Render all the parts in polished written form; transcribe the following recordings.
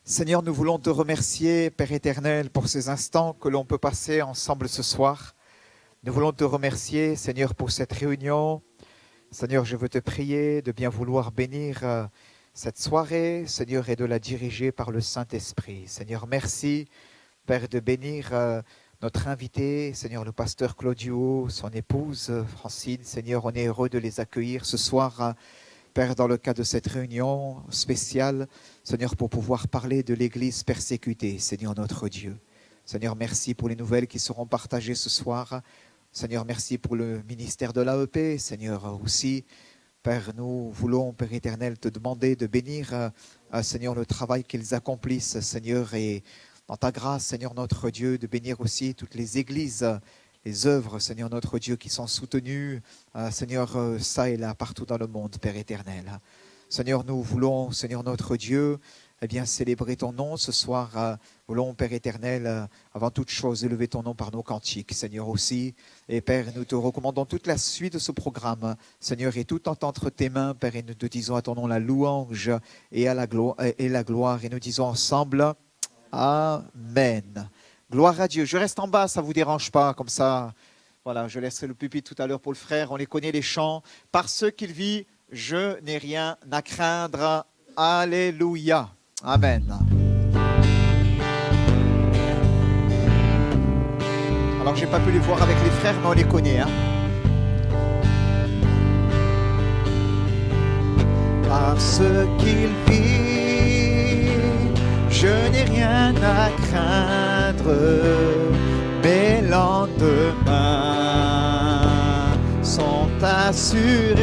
Seigneur, nous voulons te remercier, Père éternel, pour ces instants que l'on peut passer ensemble ce soir. Nous voulons te remercier, Seigneur, pour cette réunion. Seigneur, je veux te prier de bien vouloir bénir cette soirée, Seigneur, et de la diriger par le Saint-Esprit. Seigneur, merci, Père, de bénir notre invité, Seigneur, le pasteur Claudio, son épouse Francine. Seigneur, on est heureux de les accueillir ce soir, Père, dans le cadre de cette réunion spéciale, Seigneur, pour pouvoir parler de l'Église persécutée, Seigneur notre Dieu. Seigneur, merci pour les nouvelles qui seront partagées ce soir. Seigneur, merci pour le ministère de l'AEP. Seigneur, aussi, Père, nous voulons, Père éternel, te demander de bénir, Seigneur, le travail qu'ils accomplissent, Seigneur, et dans ta grâce, Seigneur notre Dieu, de bénir aussi toutes les églises, les œuvres, Seigneur notre Dieu, qui sont soutenues, Seigneur, ça et là, partout dans le monde, Père éternel. Seigneur, nous voulons, Seigneur notre Dieu, eh bien, célébrer ton nom ce soir. Voulons, Père éternel, avant toute chose, élever ton nom par nos cantiques, Seigneur aussi. Et Père, nous te recommandons toute la suite de ce programme, Seigneur, et tout entre tes mains, Père, et nous te disons à ton nom la louange et la gloire, et nous disons ensemble, Amen. Gloire à Dieu. Je reste en bas, ça ne vous dérange pas, comme ça. Voilà, je laisserai le pupitre tout à l'heure pour le frère. On les connaît, les chants. Par ce qu'il vit, je n'ai rien à craindre. Alléluia. Amen. Alors, je n'ai pas pu les voir avec les frères, mais on les connaît. Parce qu'il vit, je n'ai rien à craindre, mes lendemains sont assurés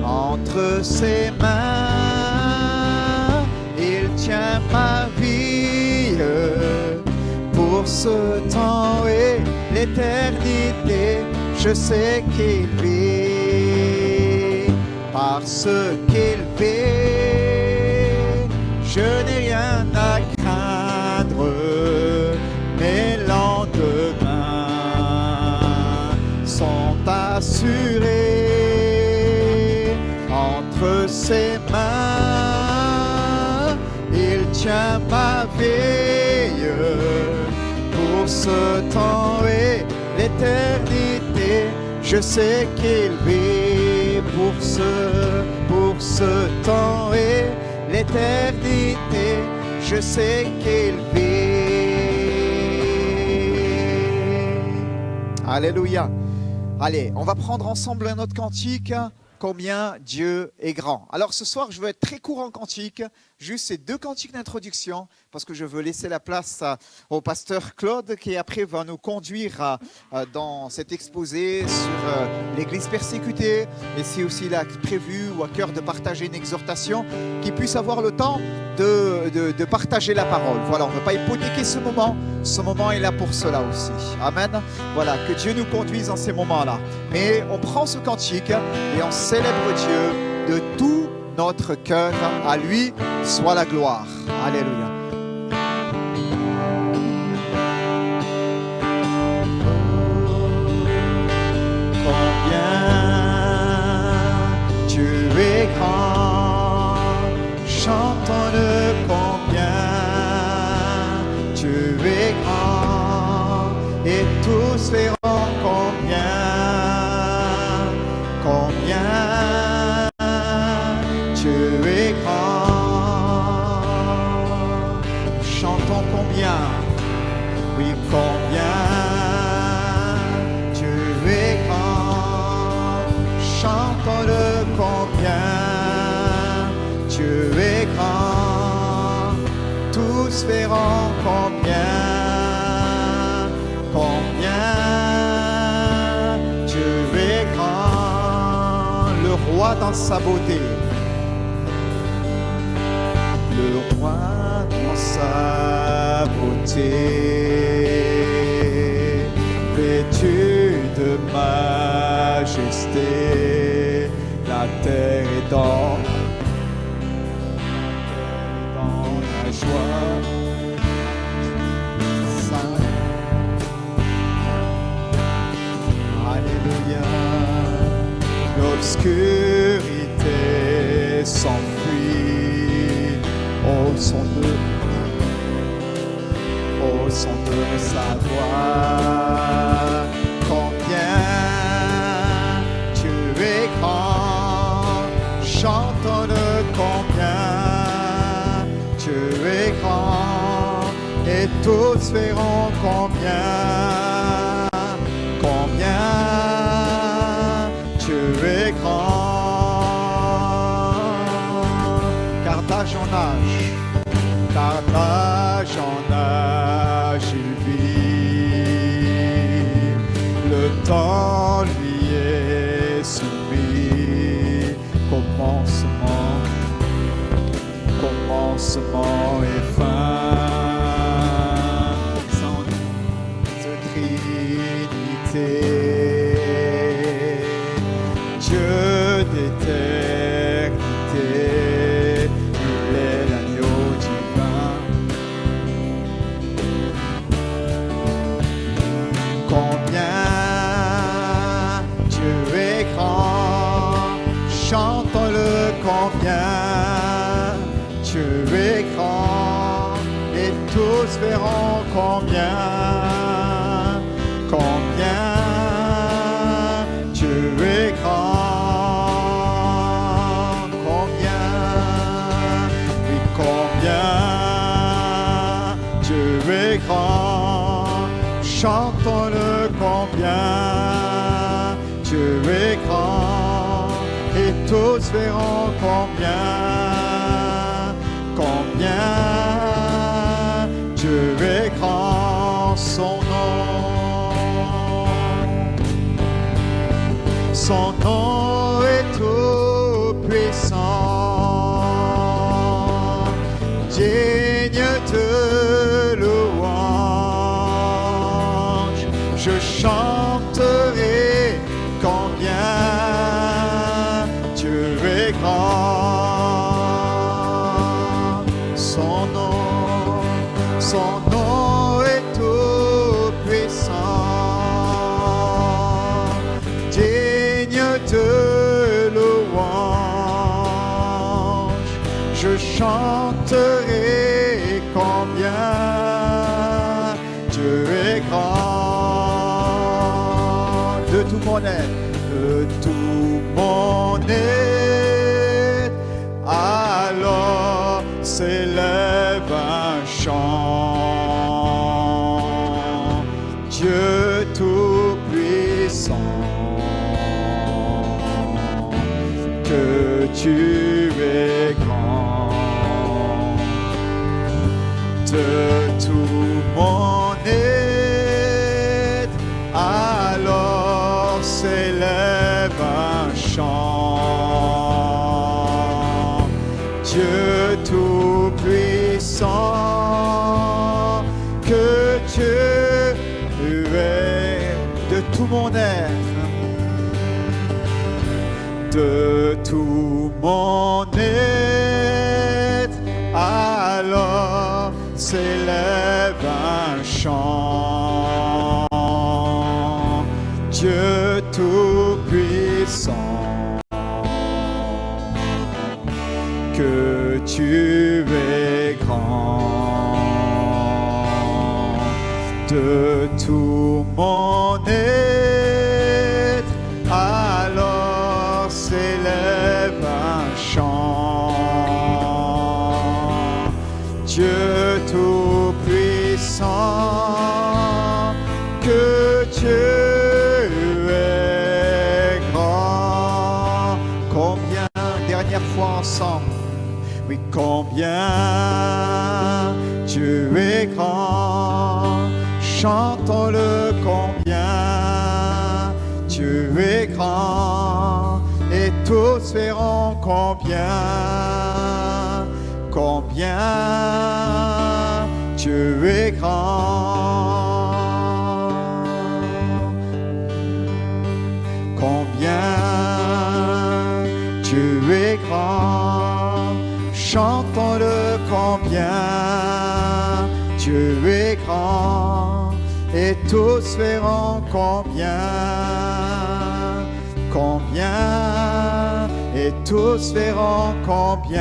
entre ses mains. Il tient ma vie pour ce temps et l'éternité. Je sais qu'il vit, parce qu'il vit, je n'ai rien à craindre, mes lendemains sont assurés entre ses mains. Il tient ma veille pour ce temps et l'éternité. Je sais qu'il vit pour ce temps et l'éternité. Je sais qu'il vit. Alléluia. Allez, on va prendre ensemble un autre cantique. Combien Dieu est grand. Alors ce soir, je veux être très court en cantique, juste ces 2 cantiques d'introduction, parce que je veux laisser la place au pasteur Claude, qui après va nous conduire dans cet exposé sur l'Église persécutée, et si aussi il a prévu ou à cœur de partager une exhortation, qu'il puisse avoir le temps de partager la parole. Voilà, on ne veut pas hypothéquer ce moment est là pour cela aussi. Amen. Voilà, que Dieu nous conduise dans ces moments-là. Mais on prend ce cantique et on célèbre Dieu de tout notre cœur. À lui soit la gloire. Alléluia. Combien Dieu est grand, chantons-le combien Dieu est grand, et tous verront combien Dieu est grand. Nous chantons combien, oui combien Dieu est grand. Chantons-le combien Dieu est grand. Tous verront combien Dieu est grand. Le roi dans sa beauté. Le roi dans sa beauté, vêtu de majesté, la terre est dans la joie. Alléluia. L'obscurité s'enfuit Au son de sa voix, combien tu es grand, chantons-le combien tu es grand, et tous verront combien tu es grand, car d'âge en âge, il vit, le temps lui est soumis, commencement et fin, sans Trinité, Dieu d'éternité, il est l'agneau divin. Combien Dieu est grand, chantons-le combien Dieu est grand, et tous verront combien Dieu est grand, combien Dieu est grand, chantons-le combien Dieu est grand, et tous verront combien Dieu est grand. Son nom est tout puissant, digne de louange. Je chanterai combien Dieu est grand. Son nom est tout puissant, digne de louange. Je chanterai combien Dieu est grand. De tout mon être, alors s'élève un chant. Dieu tout-puissant, que tu es grand. De tout mon être, alors s'élève un chant. Dieu tout-puissant, que tu es. De tout mon être, de tout mon être, alors s'élève un chant. Dieu tout-puissant, que tu es grand. De tout mon être, alors s'élève un chant. Dieu tout-puissant, que tu es grand. Combien, dernière fois ensemble, oui, combien Dieu est grand, chantons-le combien Dieu est grand, et tous verront combien Dieu est grand. Combien Dieu est grand, chantons-le combien Dieu est grand, et tous verront combien, et tous verront combien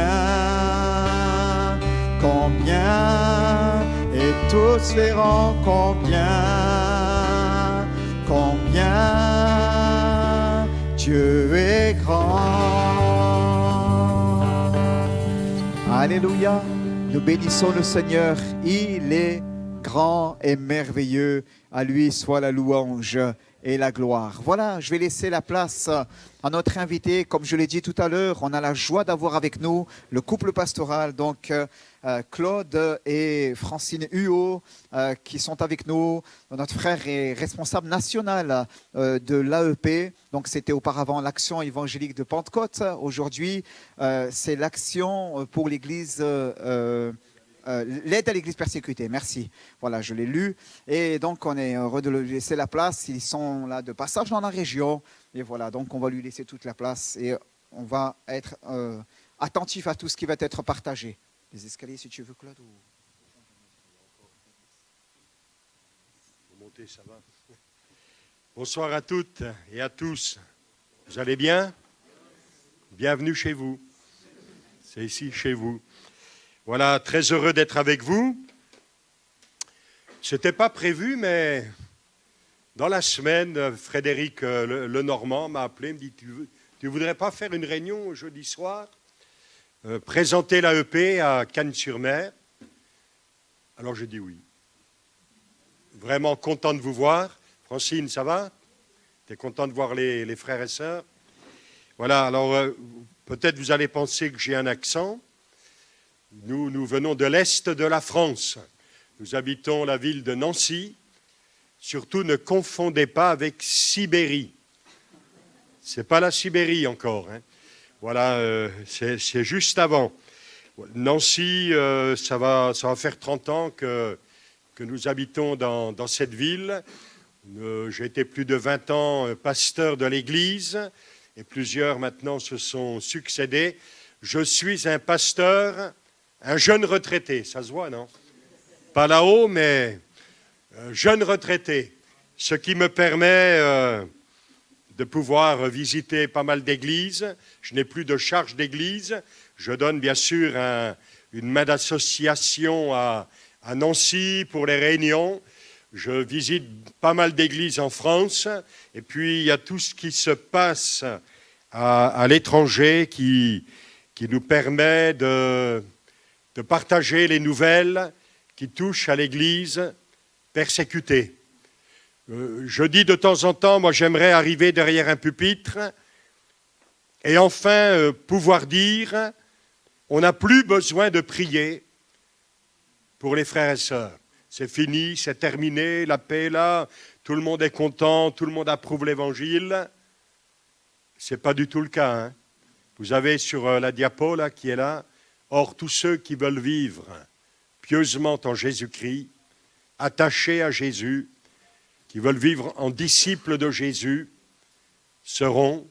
combien, et tous verront combien, combien Dieu est grand. Alléluia, nous bénissons le Seigneur, il est grand et merveilleux, à lui soit la louange et la gloire. Voilà, je vais laisser la place à notre invité. Comme je l'ai dit tout à l'heure, on a la joie d'avoir avec nous le couple pastoral, donc Claude et Francine Huot, qui sont avec nous. Notre frère est responsable national de l'AEP, donc c'était auparavant l'Action évangélique de Pentecôte. Aujourd'hui, c'est l'Action pour l'Église l'aide à l'église persécutée, merci. Voilà, je l'ai lu. Et donc, on est heureux de lui laisser la place. Ils sont là de passage dans la région. Et voilà, donc on va lui laisser toute la place. Et on va être attentif à tout ce qui va être partagé. Les escaliers, si tu veux, Claude. Monter, ça va. Bonsoir à toutes et à tous. Vous allez bien? Bienvenue chez vous. C'est ici, chez vous. Voilà, très heureux d'être avec vous. Ce n'était pas prévu, mais dans la semaine, Frédéric Lenormand m'a appelé, me dit, tu ne voudrais pas faire une réunion jeudi soir, présenter l'AEP à Cannes-sur-Mer? Alors j'ai dit oui. Vraiment content de vous voir. Francine, ça va? Tu es content de voir les frères et sœurs? Voilà, alors peut-être vous allez penser que j'ai un accent. Nous venons de l'Est de la France. Nous habitons la ville de Nancy. Surtout, ne confondez pas avec Sibérie. Ce n'est pas la Sibérie encore. Hein. Voilà, c'est juste avant. Nancy, ça va faire 30 ans que nous habitons dans cette ville. J'ai été plus de 20 ans pasteur de l'Église et plusieurs maintenant se sont succédés. Je suis un pasteur, un jeune retraité, ça se voit, non? Pas là-haut, mais jeune retraité, ce qui me permet de pouvoir visiter pas mal d'églises. Je n'ai plus de charge d'église. Je donne bien sûr une main d'association à Nancy pour les réunions. Je visite pas mal d'églises en France. Et puis, il y a tout ce qui se passe à l'étranger qui nous permet de partager les nouvelles qui touchent à l'Église persécutée. Je dis de temps en temps, moi j'aimerais arriver derrière un pupitre et enfin pouvoir dire, on n'a plus besoin de prier pour les frères et sœurs. C'est fini, c'est terminé, la paix est là, tout le monde est content, tout le monde approuve l'Évangile. Ce n'est pas du tout le cas. Hein. Vous avez sur la diapo là, qui est là, or tous ceux qui veulent vivre pieusement en Jésus-Christ, attachés à Jésus, qui veulent vivre en disciples de Jésus, seront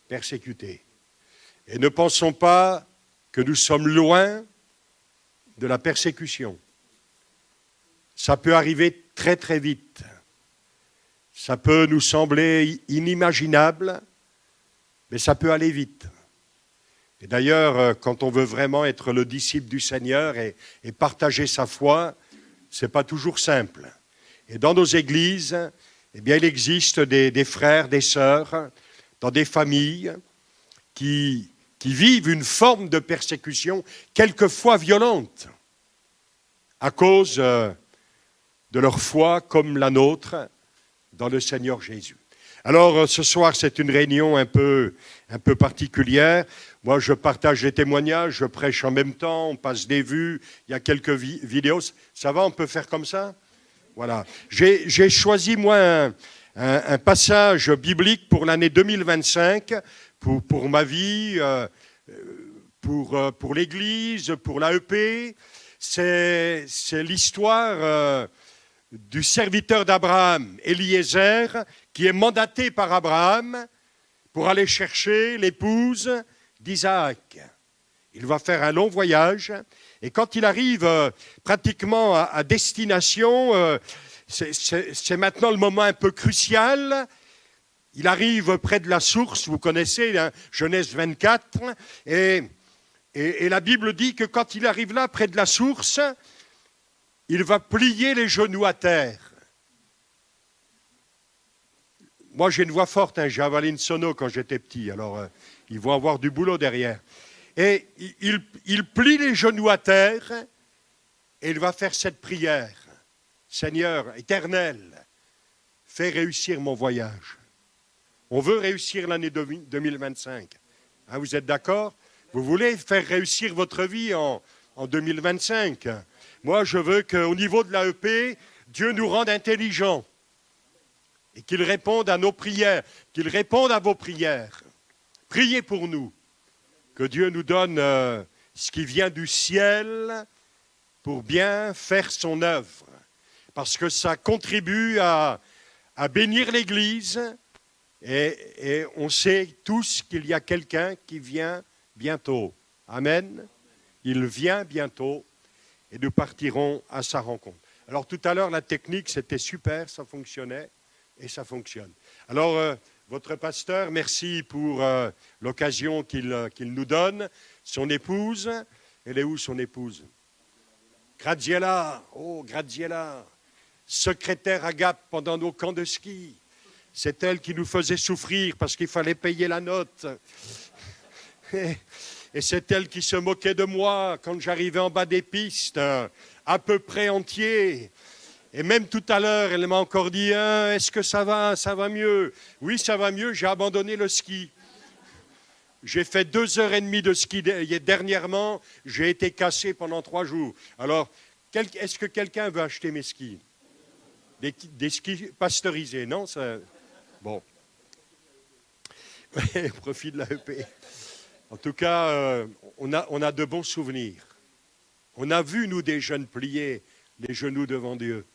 persécutés. Et ne pensons pas que nous sommes loin de la persécution. Ça peut arriver très très vite. Ça peut nous sembler inimaginable, mais ça peut aller vite. Et d'ailleurs, quand on veut vraiment être le disciple du Seigneur et partager sa foi, ce n'est pas toujours simple. Et dans nos églises, eh bien, il existe des frères, des sœurs, dans des familles qui vivent une forme de persécution, quelquefois violente, à cause de leur foi comme la nôtre dans le Seigneur Jésus. Alors, ce soir, c'est une réunion un peu particulière. Moi, je partage les témoignages, je prêche en même temps, on passe des vues, il y a quelques vidéos. Ça va, on peut faire comme ça? Voilà. J'ai choisi, moi, un passage biblique pour l'année 2025, pour ma vie, pour l'Église, pour l'AEP. C'est l'histoire du serviteur d'Abraham, Eliezer, qui est mandaté par Abraham pour aller chercher l'épouse d'Isaac. Il va faire un long voyage et quand il arrive pratiquement à destination, c'est maintenant le moment un peu crucial. Il arrive près de la source, vous connaissez, hein, Genèse 24, et Et la Bible dit que quand il arrive là, près de la source, il va plier les genoux à terre. Moi, j'ai une voix forte, hein, j'ai avalé une sono quand j'étais petit, alors ils vont avoir du boulot derrière. Et il plie les genoux à terre et il va faire cette prière. Seigneur éternel, fais réussir mon voyage. On veut réussir l'année 2025. Hein, vous êtes d'accord? Vous voulez faire réussir votre vie en 2025. Moi, je veux qu'au niveau de l'AEP, Dieu nous rende intelligents et qu'il réponde à nos prières, qu'il réponde à vos prières. Priez pour nous, que Dieu nous donne ce qui vient du ciel pour bien faire son œuvre, parce que ça contribue à bénir l'Église et on sait tous qu'il y a quelqu'un qui vient bientôt. Amen. Il vient bientôt et nous partirons à sa rencontre. Alors tout à l'heure, la technique, c'était super, ça fonctionnait et ça fonctionne. Alors, votre pasteur, merci pour l'occasion qu'il nous donne. Son épouse, elle est où son épouse? Graziella, oh Graziella, secrétaire à Gap pendant nos camps de ski. C'est elle qui nous faisait souffrir parce qu'il fallait payer la note. Et c'est elle qui se moquait de moi quand j'arrivais en bas des pistes, à peu près entier. Et même tout à l'heure, elle m'a encore dit hein, « Est-ce que ça va mieux ?» Oui, ça va mieux, j'ai abandonné le ski. J'ai fait 2h30 de ski dernièrement, j'ai été cassé pendant 3 jours. Alors, est-ce que quelqu'un veut acheter mes skis? Des skis pasteurisés, non ça... Bon. Profit de l'AEP. En tout cas, on a de bons souvenirs. On a vu, nous, des jeunes plier les genoux devant Dieu.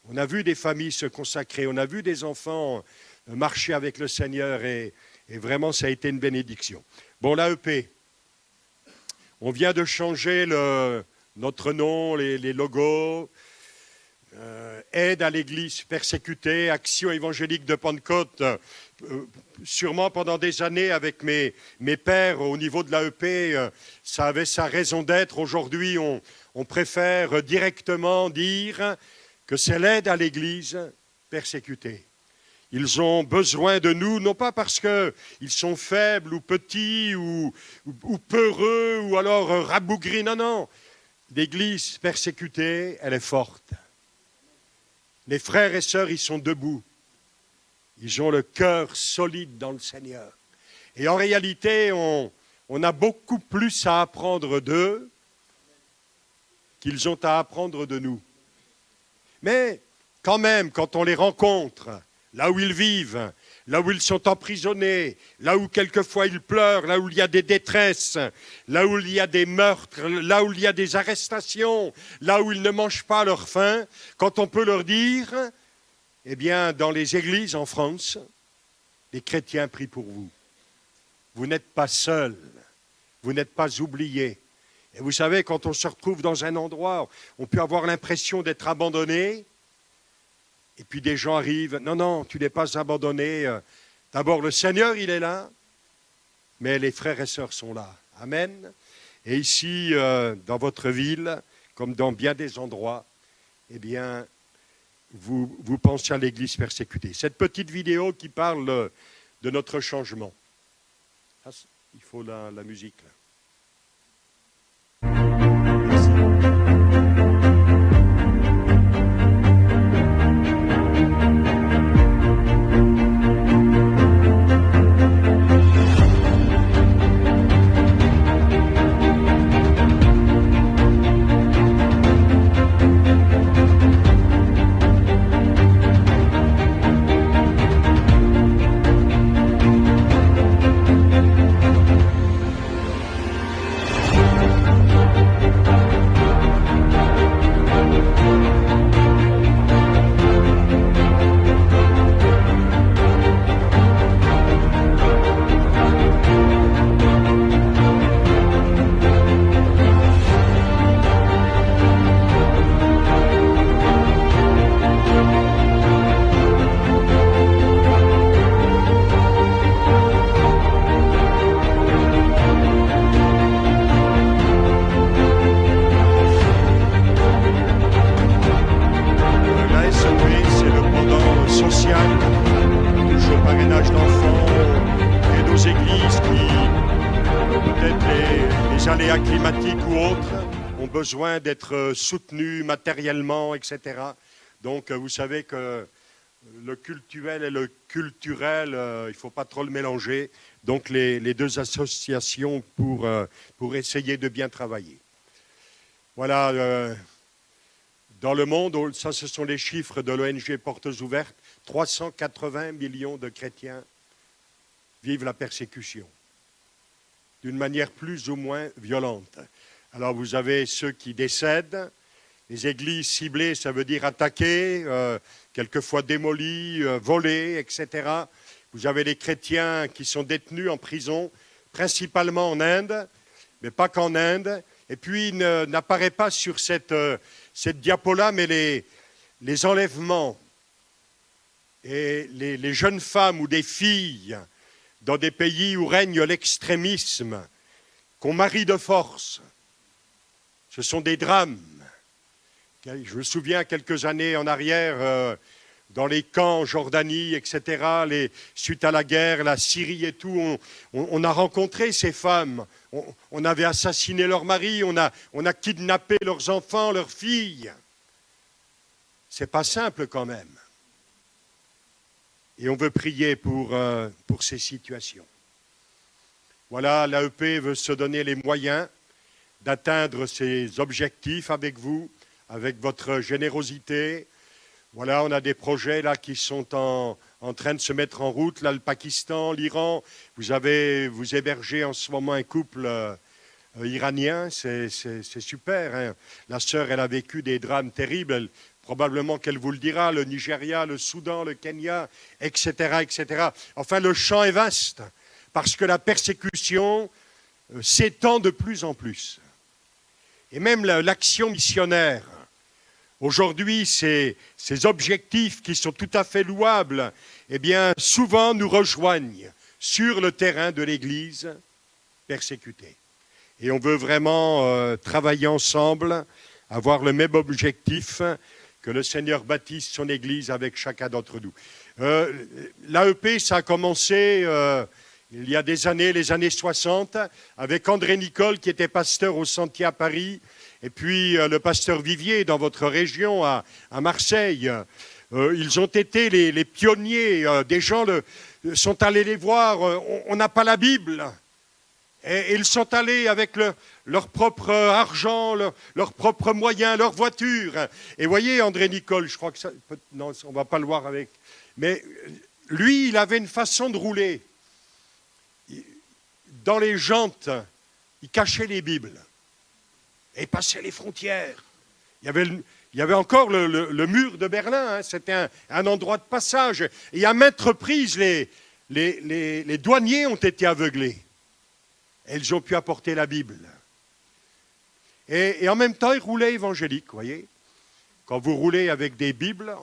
On a vu des familles se consacrer. On a vu des enfants marcher avec le Seigneur. Et vraiment, ça a été une bénédiction. Bon, l'AEP, on vient de changer notre nom, les logos. Aide à l'Église persécutée, Action évangélique de Pentecôte. Sûrement pendant des années avec mes pères au niveau de l'AEP, ça avait sa raison d'être. Aujourd'hui, on préfère directement dire que c'est l'aide à l'Église persécutée. Ils ont besoin de nous, non pas parce qu'ils sont faibles ou petits ou peureux ou alors rabougris, non. L'Église persécutée, elle est forte. Les frères et sœurs, ils sont debout. Ils ont le cœur solide dans le Seigneur. Et en réalité, on a beaucoup plus à apprendre d'eux qu'ils ont à apprendre de nous. Mais quand même, quand on les rencontre, là où ils vivent, là où ils sont emprisonnés, là où quelquefois ils pleurent, là où il y a des détresses, là où il y a des meurtres, là où il y a des arrestations, là où ils ne mangent pas leur faim, quand on peut leur dire, eh bien, dans les églises en France, les chrétiens prient pour vous. Vous n'êtes pas seuls, vous n'êtes pas oubliés. Et vous savez, quand on se retrouve dans un endroit, on peut avoir l'impression d'être abandonné. Et puis des gens arrivent, non, tu n'es pas abandonné. D'abord, le Seigneur, il est là, mais les frères et sœurs sont là. Amen. Et ici, dans votre ville, comme dans bien des endroits, eh bien, vous pensez à l'Église persécutée. Cette petite vidéo qui parle de notre changement. Ah, il faut la musique, là. églises qui, peut-être les aléas climatiques ou autres, ont besoin d'être soutenues matériellement, etc. Donc, vous savez que le cultuel et le culturel, il ne faut pas trop le mélanger. Donc, les deux associations pour essayer de bien travailler. Voilà, dans le monde, ça ce sont les chiffres de l'ONG Portes Ouvertes, 380 millions de chrétiens vivent la persécution, d'une manière plus ou moins violente. Alors vous avez ceux qui décèdent, les églises ciblées, ça veut dire attaquées, quelquefois démolies, volées, etc. Vous avez les chrétiens qui sont détenus en prison, principalement en Inde, mais pas qu'en Inde. Et puis n'apparaît pas sur cette diapo-là, mais les enlèvements et les jeunes femmes ou des filles dans des pays où règne l'extrémisme, qu'on marie de force. Ce sont des drames. Je me souviens quelques années en arrière, dans les camps en Jordanie, etc., suite à la guerre, la Syrie et tout, on a rencontré ces femmes. On avait assassiné leurs maris, on a kidnappé leurs enfants, leurs filles. C'est pas simple quand même. Et on veut prier pour ces situations. Voilà, l'AEP veut se donner les moyens d'atteindre ses objectifs avec vous, avec votre générosité. Voilà, on a des projets là qui sont en train de se mettre en route. Là, le Pakistan, l'Iran, vous hébergez en ce moment un couple iranien, c'est super. Hein. La sœur, elle a vécu des drames terribles. Probablement qu'elle vous le dira, le Nigeria, le Soudan, le Kenya, etc., etc. Enfin, le champ est vaste, parce que la persécution s'étend de plus en plus. Et même l'action missionnaire, aujourd'hui, ces objectifs qui sont tout à fait louables, eh bien, souvent nous rejoignent sur le terrain de l'Église persécutée. Et on veut vraiment travailler ensemble, avoir le même objectif, que le Seigneur bâtisse son Église avec chacun d'entre nous. L'AEP, ça a commencé il y a des années, les années 60, avec André Nicole, qui était pasteur au Sentier à Paris, et puis le pasteur Vivier dans votre région, à Marseille. Ils ont été les pionniers. Des gens sont allés les voir. On n'a pas la Bible. Et ils sont allés avec leur propre argent, leurs propres moyens, leur voiture. Et voyez, André Nicole, je crois que ça... Non, on ne va pas le voir avec... Mais lui, il avait une façon de rouler. Dans les jantes, il cachait les Bibles. Et il passait les frontières. Il y avait encore le mur de Berlin. Hein, c'était un endroit de passage. Et à maintes reprises, les douaniers ont été aveuglés. Elles ont pu apporter la Bible. Et en même temps, ils roulaient évangéliques, vous voyez. Quand vous roulez avec des Bibles,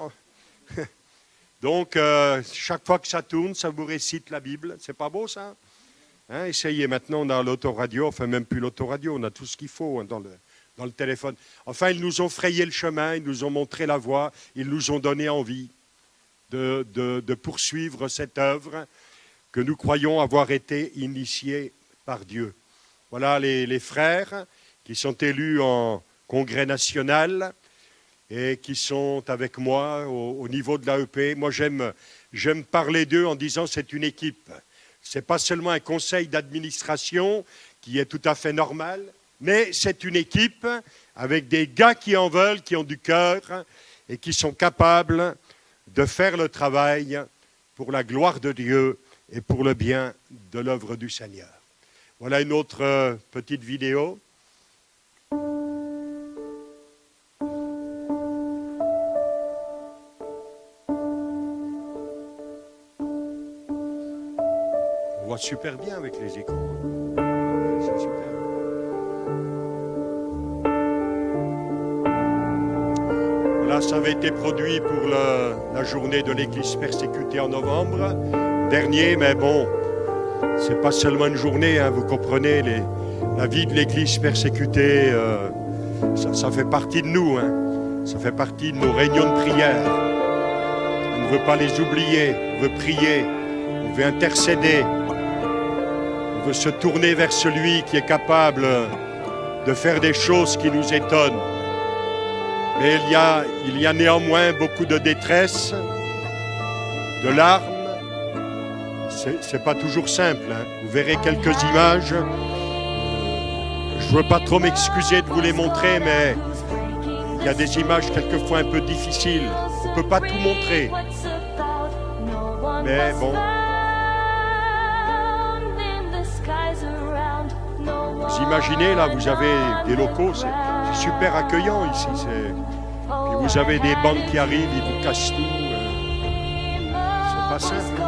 donc chaque fois que ça tourne, ça vous récite la Bible. C'est pas beau, ça? Hein, essayez, maintenant on a l'autoradio, enfin même plus l'autoradio, on a tout ce qu'il faut hein, dans le téléphone. Enfin, ils nous ont frayé le chemin, ils nous ont montré la voie, ils nous ont donné envie de poursuivre cette œuvre que nous croyons avoir été initiée par Dieu. Voilà les frères qui sont élus en congrès national et qui sont avec moi au niveau de l'AEP. Moi, j'aime parler d'eux en disant c'est une équipe. Ce n'est pas seulement un conseil d'administration qui est tout à fait normal, mais c'est une équipe avec des gars qui en veulent, qui ont du cœur et qui sont capables de faire le travail pour la gloire de Dieu et pour le bien de l'œuvre du Seigneur. Voilà une autre petite vidéo. On voit super bien avec les écrans. C'est super. Voilà, ça avait été produit pour la journée de l'Église persécutée en novembre dernier, mais bon, c'est pas seulement une journée, hein, vous comprenez, la vie de l'Église persécutée, ça fait partie de nous, hein, ça fait partie de nos réunions de prière. On ne veut pas les oublier, on veut prier, on veut intercéder. veut se tourner vers celui qui est capable de faire des choses qui nous étonnent. Mais il y a néanmoins beaucoup de détresse, de larmes. C'est pas toujours simple, hein. Vous verrez quelques images. Je veux pas trop m'excuser de vous les montrer, mais il y a des images quelquefois un peu difficiles. On peut pas tout montrer. Mais bon. Vous imaginez, là, vous avez des locaux, c'est super accueillant ici. Puis vous avez des bandes qui arrivent, ils vous cassent tout. C'est pas simple.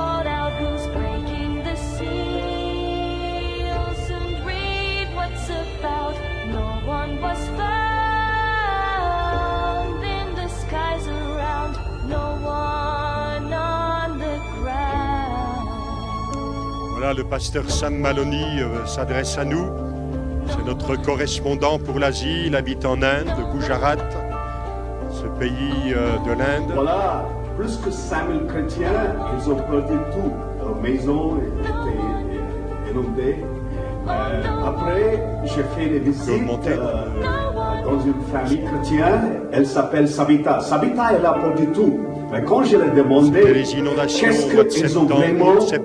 Voilà, le pasteur Sam Maloney s'adresse à nous. C'est notre correspondant pour l'Asie. Il habite en Inde, le Gujarat, ce pays de l'Inde. Voilà, plus que 5000 chrétiens, ils ont perdu tout. Leur maison était inondée. Après, j'ai fait des visites dans une famille chrétienne. Elle s'appelle Sabita. Sabita, elle a perdu tout. Mais quand je lui ai demandé qu'est-ce qu'ils ont vraiment vu,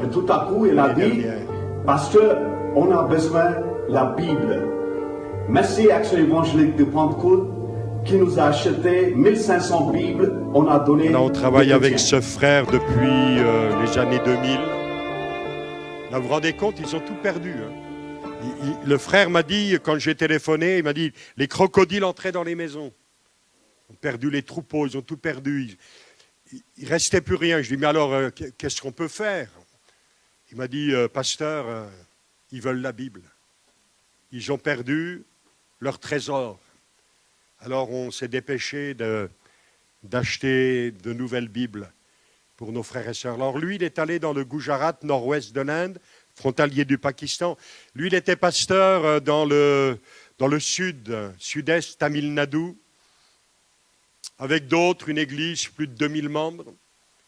mais tout à coup, elle a dit, parce qu'on a besoin de la Bible. Merci Action évangélique de Pentecôte qui nous a acheté 1500 Bibles. On a donné. Là, on travaille avec ce frère depuis les années 2000. Là, vous vous rendez compte, ils ont tout perdu. Hein. Le frère m'a dit, quand j'ai téléphoné, il m'a dit, les crocodiles entraient dans les maisons. Ils ont perdu les troupeaux, ils ont tout perdu. Il ne restait plus rien. Je lui ai dit, mais alors, qu'est-ce qu'on peut faire? Il m'a dit, pasteur, ils veulent la Bible. Ils ont perdu leur trésor. Alors, on s'est dépêché d'acheter de nouvelles Bibles pour nos frères et sœurs. Alors, lui, il est allé dans le Gujarat, nord-ouest de l'Inde, frontalier du Pakistan. Lui, il était pasteur dans le sud-est, Tamil Nadu, avec d'autres, une église, plus de 2000 membres.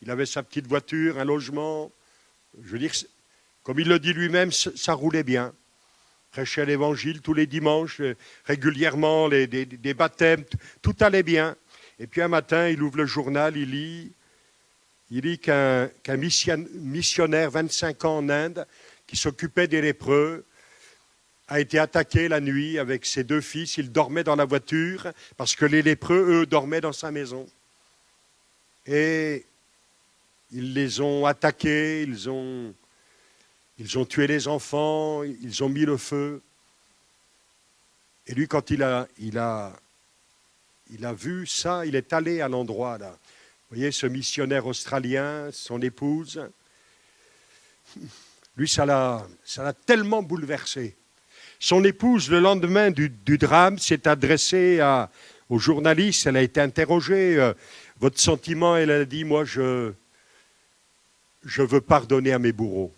Il avait sa petite voiture, un logement. Je veux dire, comme il le dit lui-même, ça roulait bien. Prêchait l'évangile tous les dimanches, régulièrement, des baptêmes, tout allait bien. Et puis un matin, il ouvre le journal, il lit qu'un missionnaire, 25 ans en Inde, qui s'occupait des lépreux, a été attaqué la nuit avec ses 2 fils. Il dormait dans la voiture parce que les lépreux, eux, dormaient dans sa maison. Et ils les ont attaqués, ils ont tué les enfants, ils ont mis le feu. Et lui, quand il a vu ça, il est allé à l'endroit là. Vous voyez, ce missionnaire australien, son épouse, lui, ça l'a tellement bouleversé. Son épouse, le lendemain du drame, s'est adressée aux journalistes. Elle a été interrogée. Votre sentiment, elle a dit, moi, je veux pardonner à mes bourreaux.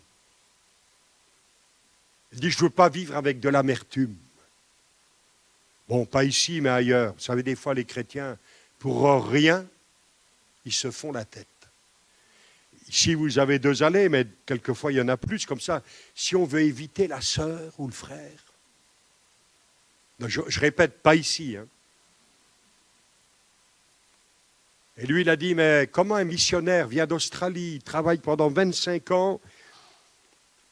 Elle dit, je ne veux pas vivre avec de l'amertume. Bon, pas ici, mais ailleurs. Vous savez, des fois, les chrétiens, pour rien, ils se font la tête. Ici, vous avez 2 allées, mais quelquefois, il y en a plus. Comme ça, si on veut éviter la sœur ou le frère, je répète, pas ici. Hein. Et lui, il a dit, mais comment un missionnaire vient d'Australie, il travaille pendant 25 ans,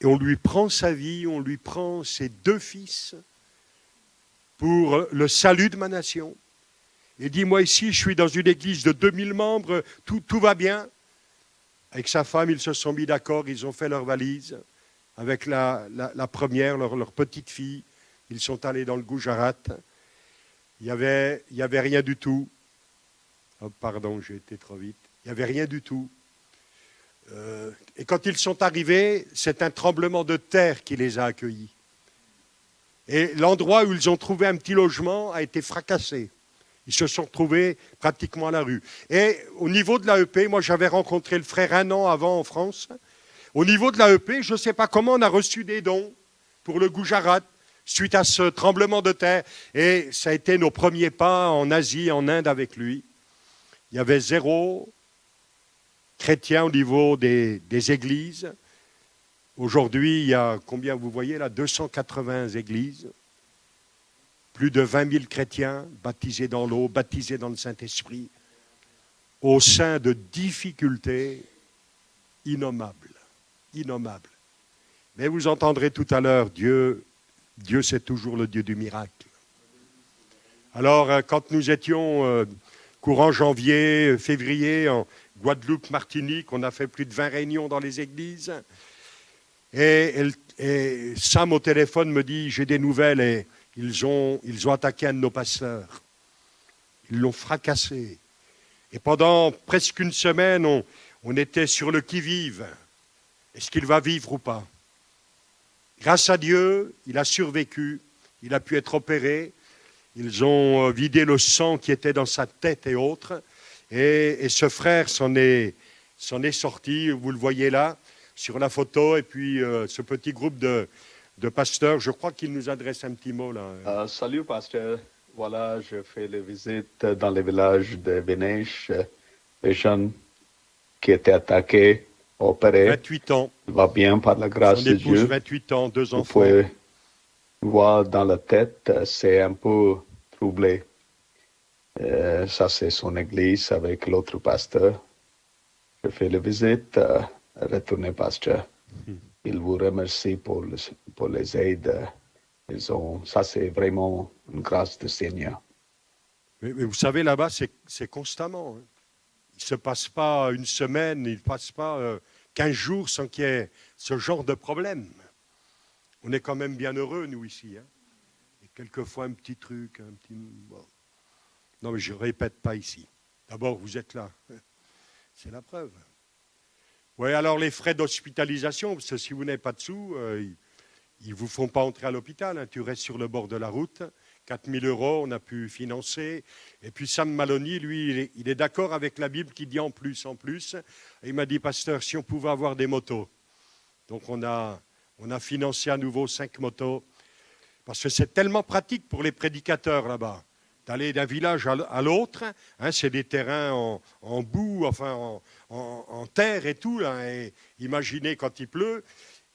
et on lui prend sa vie, on lui prend ses 2 fils pour le salut de ma nation. Il dit, moi ici, je suis dans une église de 2000 membres, tout va bien. Avec sa femme, ils se sont mis d'accord, ils ont fait leur valise avec la première, leur petite fille. Ils sont allés dans le Gujarat. Il y avait rien du tout. Oh, pardon, j'ai été trop vite. Il n'y avait rien du tout. Et quand ils sont arrivés, c'est un tremblement de terre qui les a accueillis. Et l'endroit où ils ont trouvé un petit logement a été fracassé. Ils se sont retrouvés pratiquement à la rue. Et au niveau de l'AEP, moi j'avais rencontré le frère 1 an avant en France. Au niveau de l'AEP, je ne sais pas comment on a reçu des dons pour le Gujarat suite à ce tremblement de terre. Et ça a été nos premiers pas en Asie, en Inde avec lui. Il y avait 0 chrétiens au niveau des églises. Aujourd'hui, il y a combien vous voyez là, 280 églises, plus de 20 000 chrétiens baptisés dans l'eau, baptisés dans le Saint-Esprit, au sein de difficultés innommables, innommables. Mais vous entendrez tout à l'heure, Dieu c'est toujours le Dieu du miracle. Alors, quand nous étions courant janvier, février, en Guadeloupe, Martinique, on a fait plus de 20 réunions dans les églises. Et Sam au téléphone me dit, j'ai des nouvelles et ils ont attaqué un de nos pasteurs. Ils l'ont fracassé. Et pendant presque une semaine, on était sur le qui-vive. Est-ce qu'il va vivre ou pas? Grâce à Dieu, il a survécu, il a pu être opéré. Ils ont vidé le sang qui était dans sa tête et autres. Et ce frère s'en est sorti, vous le voyez là, sur la photo. Et puis ce petit groupe de pasteurs, je crois qu'il nous adresse un petit mot là. Salut pasteur, voilà, je fais les visites dans les villages de Vénèche, les jeunes qui étaient attaqués, opérés. 28 ans. Il va bien par la grâce de Dieu. 28 ans, 2 enfants. Vous pouvez voir dans la tête, c'est un peu troublé. Ça, c'est son église avec l'autre pasteur. Je fais les visites, retournez pasteur. Il vous remercie pour les aides. Ça, c'est vraiment une grâce du Seigneur. Mais vous savez, là-bas, c'est constamment. Hein. Il ne se passe pas une semaine, il ne passe pas 15 jours sans qu'il y ait ce genre de problème. On est quand même bien heureux, nous, ici. Hein. Et quelquefois, un petit truc, un petit... Bon. Non, mais je ne répète pas ici. D'abord, vous êtes là. C'est la preuve. Oui, alors les frais d'hospitalisation, parce que si vous n'avez pas de sous, ils ne vous font pas entrer à l'hôpital. Hein. Tu restes sur le bord de la route. 4 000 €, on a pu financer. Et puis Sam Maloney, lui, il est d'accord avec la Bible qui dit en plus. Et il m'a dit, pasteur, si on pouvait avoir des motos. Donc on a financé à nouveau 5 motos. Parce que c'est tellement pratique pour les prédicateurs là-bas. D'aller d'un village à l'autre, hein, c'est des terrains en boue, enfin en terre et tout. Là, et imaginez quand il pleut.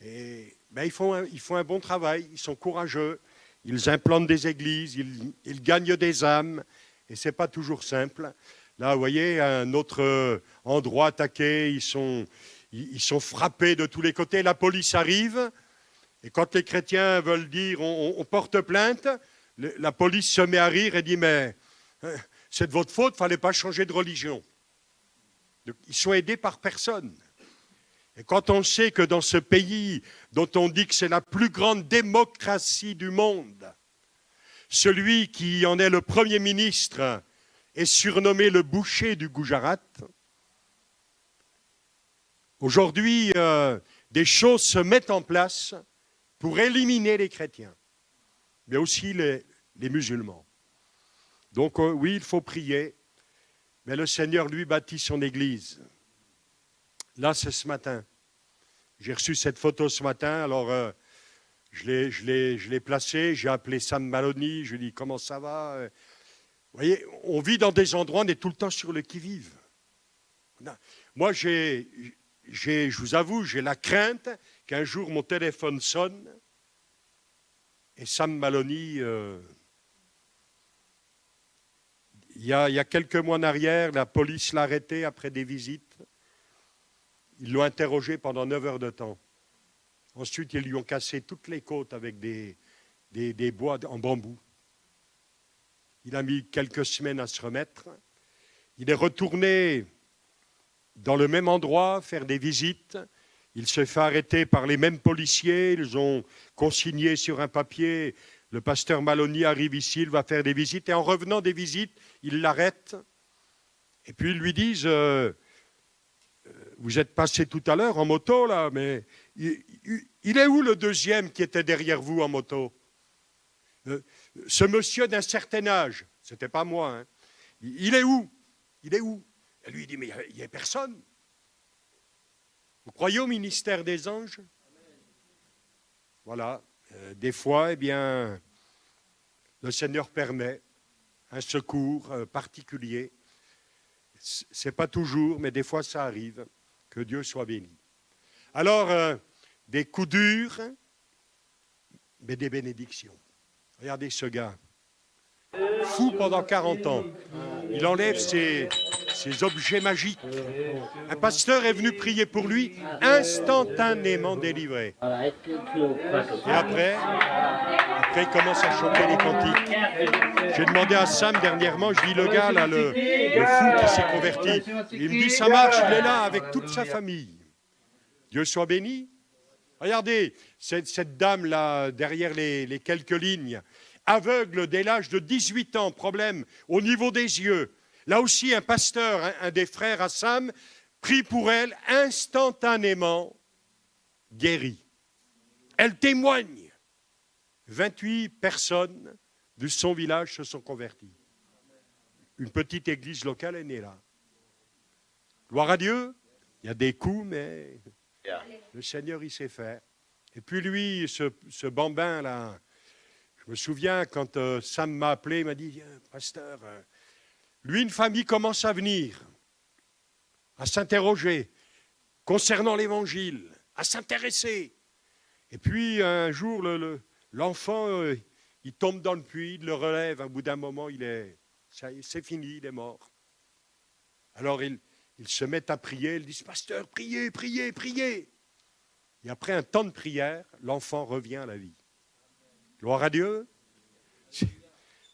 Et, ben, ils font un bon travail, ils sont courageux, ils implantent des églises, ils gagnent des âmes. Et ce n'est pas toujours simple. Là, vous voyez, un autre endroit attaqué, ils sont frappés de tous les côtés. La police arrive, et quand les chrétiens veulent dire on porte plainte, la police se met à rire et dit, mais c'est de votre faute, il ne fallait pas changer de religion. Donc, ils sont aidés par personne. Et quand on sait que dans ce pays dont on dit que c'est la plus grande démocratie du monde, celui qui en est le Premier ministre est surnommé le boucher du Gujarat, aujourd'hui, des choses se mettent en place pour éliminer les chrétiens, mais aussi les musulmans. Donc oui, il faut prier, mais le Seigneur, lui, bâtit son église. Là, c'est ce matin. J'ai reçu cette photo ce matin, alors je l'ai placée, j'ai appelé Sam Maloney, je lui ai dit, comment ça va? Vous voyez, on vit dans des endroits, on est tout le temps sur le qui-vive. Moi, je vous avoue, j'ai la crainte qu'un jour mon téléphone sonne et Sam Maloney, il y a quelques mois en arrière, la police l'a arrêté après des visites. Ils l'ont interrogé pendant 9 heures de temps. Ensuite, ils lui ont cassé toutes les côtes avec des bois en bambou. Il a mis quelques semaines à se remettre. Il est retourné dans le même endroit, faire des visites. Il se fait arrêter par les mêmes policiers. Ils ont consigné sur un papier, le pasteur Maloney arrive ici, il va faire des visites. Et en revenant des visites, ils l'arrêtent. Et puis ils lui disent, vous êtes passé tout à l'heure en moto, là, mais il est où le deuxième qui était derrière vous en moto? Ce monsieur d'un certain âge, ce n'était pas moi, hein. Il est où? Il est où? Et lui, il dit, mais il n'y a personne. Vous croyez au ministère des anges? Voilà. Des fois, eh bien, le Seigneur permet un secours particulier. Ce n'est pas toujours, mais des fois, ça arrive. Que Dieu soit béni. Alors, des coups durs, mais des bénédictions. Regardez ce gars, fou pendant 40 ans. Il enlève ses objets magiques. Un pasteur est venu prier pour lui, instantanément délivré. Et après, il commence à chanter les cantiques. J'ai demandé à Sam dernièrement, je dis le gars là, le fou qui s'est converti, il me dit ça marche, il est là avec toute sa famille. Dieu soit béni. Regardez, cette dame là, derrière les quelques lignes, aveugle dès l'âge de 18 ans, problème au niveau des yeux. Là aussi, un pasteur, un des frères à Sam, prie pour elle, instantanément guérie. Elle témoigne. 28 personnes de son village se sont converties. Une petite église locale est née là. Gloire à Dieu. Il y a des coups, mais le Seigneur, il sait faire. Et puis lui, ce bambin là, je me souviens quand Sam m'a appelé, il m'a dit, pasteur, lui, une famille commence à venir, à s'interroger concernant l'Évangile, à s'intéresser. Et puis, un jour, l'enfant, il tombe dans le puits, il le relève. Au bout d'un moment, c'est fini, il est mort. Alors, ils se mettent à prier. Ils disent, pasteur, priez, priez, priez. Et après un temps de prière, l'enfant revient à la vie. Gloire à Dieu.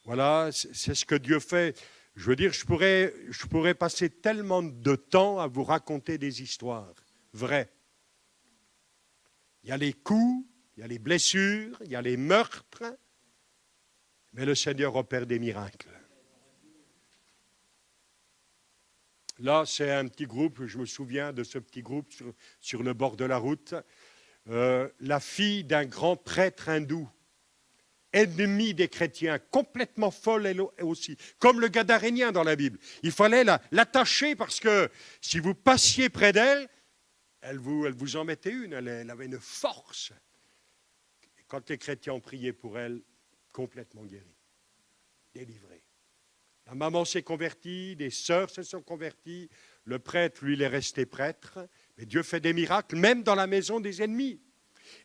Voilà, c'est ce que Dieu fait. Je veux dire, je pourrais passer tellement de temps à vous raconter des histoires vraies. Il y a les coups, il y a les blessures, il y a les meurtres, mais le Seigneur opère des miracles. Là, c'est un petit groupe, je me souviens de ce petit groupe sur le bord de la route. La fille d'un grand prêtre hindou, ennemi des chrétiens, complètement folle elle aussi, comme le Gadarénien dans la Bible. Il fallait l'attacher parce que si vous passiez près d'elle, elle vous en mettait une, elle avait une force. Et quand les chrétiens ont prié pour elle, complètement guérie, délivrée. La maman s'est convertie, des sœurs se sont converties, le prêtre, lui, il est resté prêtre, mais Dieu fait des miracles, même dans la maison des ennemis.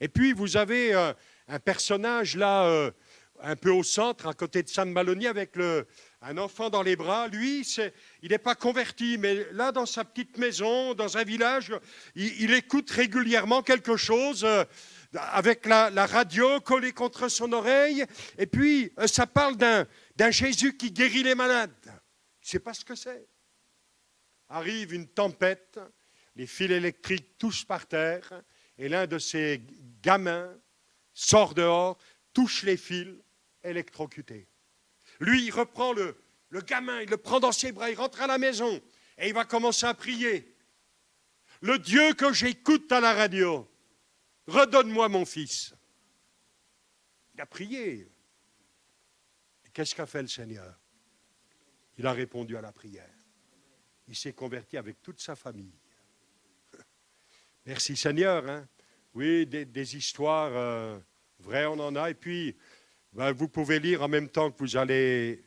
Et puis, vous avez un personnage là, un peu au centre, à côté de Sam Maloney, avec un enfant dans les bras. Lui, il n'est pas converti, mais là, dans sa petite maison, dans un village, il écoute régulièrement quelque chose avec la radio collée contre son oreille. Et puis, ça parle d'un Jésus qui guérit les malades. Il ne sait pas ce que c'est. Arrive une tempête, les fils électriques touchent par terre, et l'un de ces gamins sort dehors, touche les fils, électrocuté. Lui, il reprend le gamin, il le prend dans ses bras, il rentre à la maison et il va commencer à prier. Le Dieu que j'écoute à la radio, redonne-moi mon fils. Il a prié. Et qu'est-ce qu'a fait le Seigneur? Il a répondu à la prière. Il s'est converti avec toute sa famille. Merci Seigneur. Hein? Oui, des histoires vraies, on en a. Et puis, vous pouvez lire en même temps que vous allez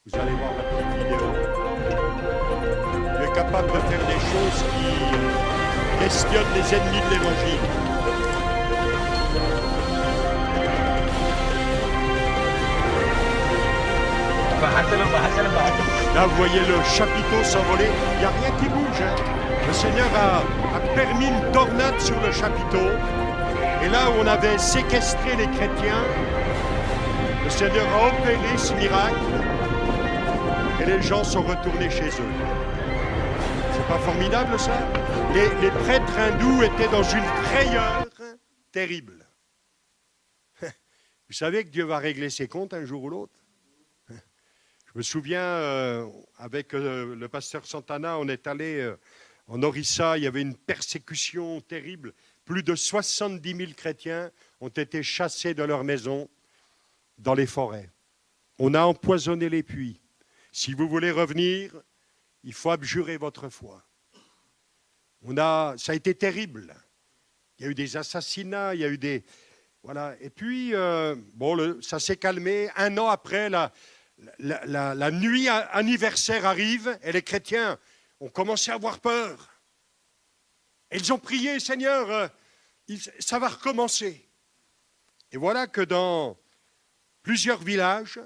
voir la petite vidéo. Dieu est capable de faire des choses qui questionnent les ennemis de l'Évangile. Là, vous voyez le chapiteau s'envoler. Il n'y a rien qui bouge. Hein. Le Seigneur a permis une tornade sur le chapiteau. Et là où on avait séquestré les chrétiens, le Seigneur a opéré ce miracle. Et les gens sont retournés chez eux. C'est pas formidable ça? Les prêtres hindous étaient dans une frayeur terrible. Vous savez que Dieu va régler ses comptes un jour ou l'autre? Je me souviens, avec le pasteur Santana, on est allé en Orissa, il y avait une persécution terrible. Plus de 70 000 chrétiens ont été chassés de leur maison dans les forêts. On a empoisonné les puits. Si vous voulez revenir, il faut abjurer votre foi. Ça a été terrible. Il y a eu des assassinats, il y a eu des... Voilà. Et puis, ça s'est calmé. Un an après, la nuit anniversaire arrive et les chrétiens ont commencé à avoir peur. Et ils ont prié, Seigneur, ça va recommencer. Et voilà que dans plusieurs villages,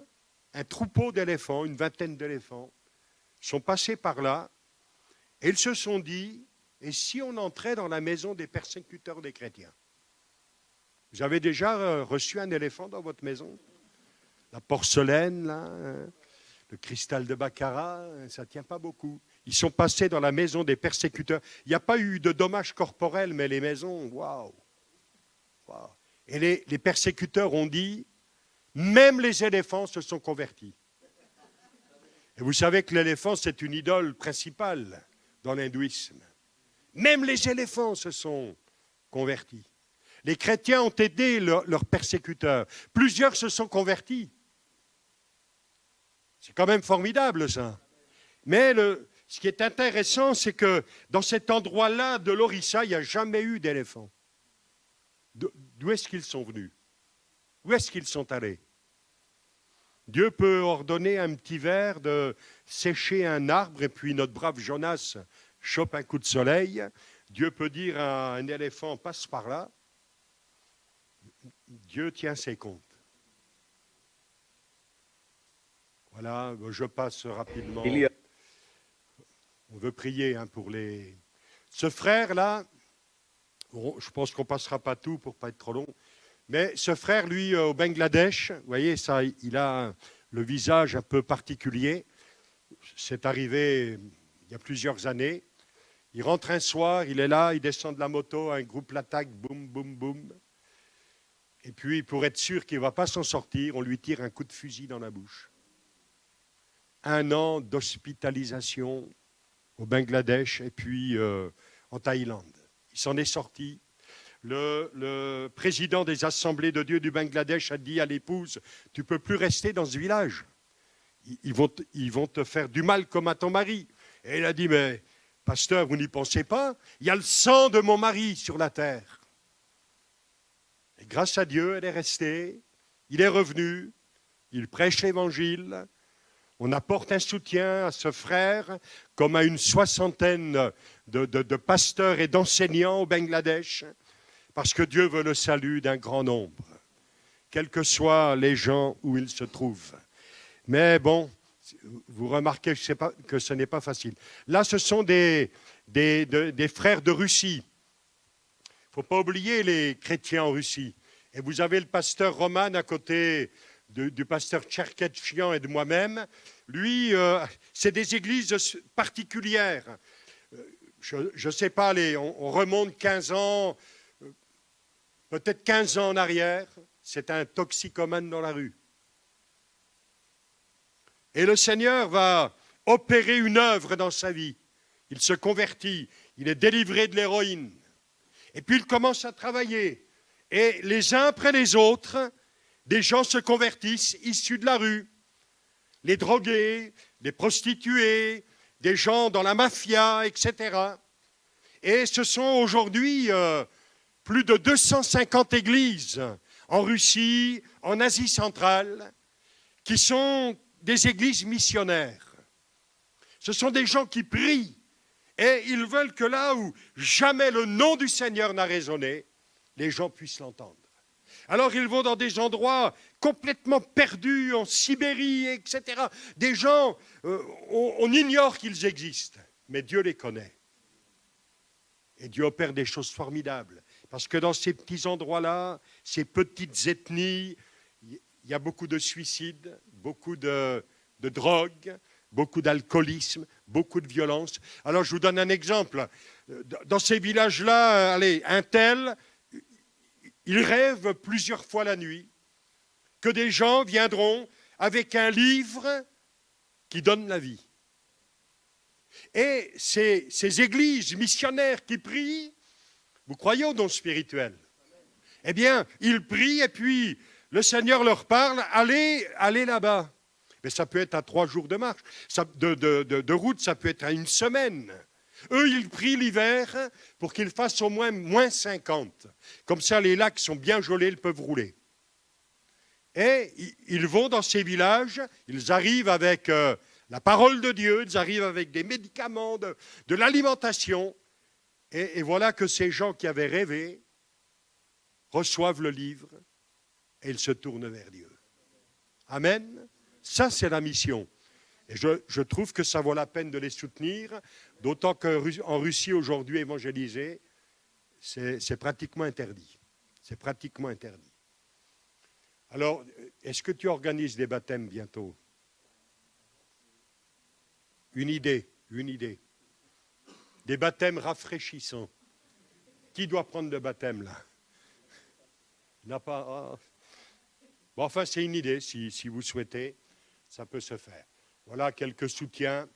un troupeau d'éléphants, une vingtaine d'éléphants, sont passés par là et ils se sont dit, et si on entrait dans la maison des persécuteurs des chrétiens? Vous avez déjà reçu un éléphant dans votre maison? La porcelaine, là, le cristal de Baccarat, ça ne tient pas beaucoup. Ils sont passés dans la maison des persécuteurs. Il n'y a pas eu de dommages corporels, mais les maisons, waouh! Et les persécuteurs ont dit, même les éléphants se sont convertis. Et vous savez que l'éléphant, c'est une idole principale dans l'hindouisme. Même les éléphants se sont convertis. Les chrétiens ont aidé leurs persécuteurs. Plusieurs se sont convertis. C'est quand même formidable, ça. Mais ce qui est intéressant, c'est que dans cet endroit-là de l'Orissa, il n'y a jamais eu d'éléphants. D'où est-ce qu'ils sont venus? Où est-ce qu'ils sont allés? Dieu peut ordonner à un petit ver de sécher un arbre et puis notre brave Jonas chope un coup de soleil. Dieu peut dire à un éléphant, passe par là. Dieu tient ses comptes. Voilà, je passe rapidement. On veut prier pour les... Ce frère-là, je pense qu'on ne passera pas tout pour ne pas être trop long, mais ce frère, lui, au Bangladesh, vous voyez, ça, il a le visage un peu particulier. C'est arrivé il y a plusieurs années. Il rentre un soir, il est là, il descend de la moto, un groupe l'attaque, boum, boum, boum. Et puis, pour être sûr qu'il ne va pas s'en sortir, on lui tire un coup de fusil dans la bouche. 1 an d'hospitalisation au Bangladesh et puis en Thaïlande. Il s'en est sorti. Le président des Assemblées de Dieu du Bangladesh a dit à l'épouse, tu ne peux plus rester dans ce village. Ils vont te faire du mal comme à ton mari. Et il a dit, mais pasteur, vous n'y pensez pas? Il y a le sang de mon mari sur la terre. Et grâce à Dieu, elle est restée. Il est revenu. Il prêche l'évangile. On apporte un soutien à ce frère, comme à une 60aine de pasteurs et d'enseignants au Bangladesh, parce que Dieu veut le salut d'un grand nombre, quels que soient les gens où ils se trouvent. Mais bon, vous remarquez que ce n'est pas facile. Là, ce sont des frères de Russie. Il ne faut pas oublier les chrétiens en Russie. Et vous avez le pasteur Roman à côté du pasteur Tcherketchian et de moi-même. Lui, c'est des églises particulières. Je ne sais pas, on remonte 15 ans, peut-être 15 ans en arrière. C'est un toxicomane dans la rue. Et le Seigneur va opérer une œuvre dans sa vie. Il se convertit, il est délivré de l'héroïne. Et puis il commence à travailler. Et les uns après les autres, des gens se convertissent issus de la rue. Les drogués, les prostituées, des gens dans la mafia, etc. Et ce sont aujourd'hui plus de 250 églises en Russie, en Asie centrale, qui sont des églises missionnaires. Ce sont des gens qui prient et ils veulent que là où jamais le nom du Seigneur n'a résonné, les gens puissent l'entendre. Alors ils vont dans des endroits complètement perdus, en Sibérie, etc. Des gens, on ignore qu'ils existent, mais Dieu les connaît. Et Dieu opère des choses formidables. Parce que dans ces petits endroits-là, ces petites ethnies, il y a beaucoup de suicides, beaucoup de drogue, beaucoup d'alcoolisme, beaucoup de violence. Alors je vous donne un exemple. Dans ces villages-là, allez, un tel, il rêve plusieurs fois la nuit que des gens viendront avec un livre qui donne la vie. Et ces églises missionnaires qui prient, vous croyez au don spirituel? Eh bien, ils prient et puis le Seigneur leur parle, allez là-bas. Mais ça peut être à 3 jours de marche, de route, ça peut être à 1 semaine. Eux, ils prient l'hiver pour qu'il fasse au moins -50. Comme ça, les lacs sont bien gelés, ils peuvent rouler. Et ils vont dans ces villages, ils arrivent avec la parole de Dieu, ils arrivent avec des médicaments, de l'alimentation. Et voilà que ces gens qui avaient rêvé reçoivent le livre et ils se tournent vers Dieu. Amen. Ça, c'est la mission. Et je trouve que ça vaut la peine de les soutenir, d'autant qu'en Russie, aujourd'hui, évangéliser, c'est pratiquement interdit. C'est pratiquement interdit. Alors, est-ce que tu organises des baptêmes bientôt? Une idée. Des baptêmes rafraîchissants. Qui doit prendre le baptême, là? Il n'a pas... Ah. Bon, enfin, c'est une idée, si vous souhaitez, ça peut se faire. Voilà quelques soutiens.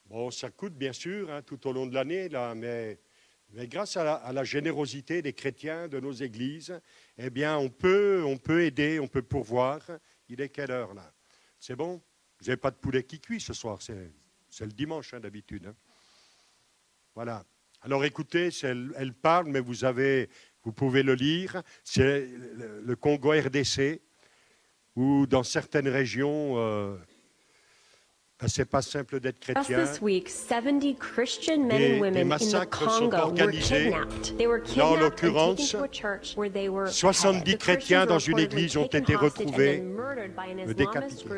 Bon, ça coûte, bien sûr, hein, tout au long de l'année, là, mais grâce à la générosité des chrétiens, de nos églises, eh bien, on peut aider, on peut pourvoir. Il est quelle heure, là? C'est bon? Vous n'avez pas de poulet qui cuit ce soir, c'est le dimanche, hein, d'habitude. Hein. Voilà. Alors, écoutez, elle parle, mais vous pouvez le lire. C'est le Congo RDC, où dans certaines régions... c'est pas simple d'être chrétien. Just this week, 70 Christian men and women in the Congo were kidnapped. They were Là, en kidnapped and taken l'occurrence, to a church where they were 70 chrétiens dans une église ont été retrouvés, décapités.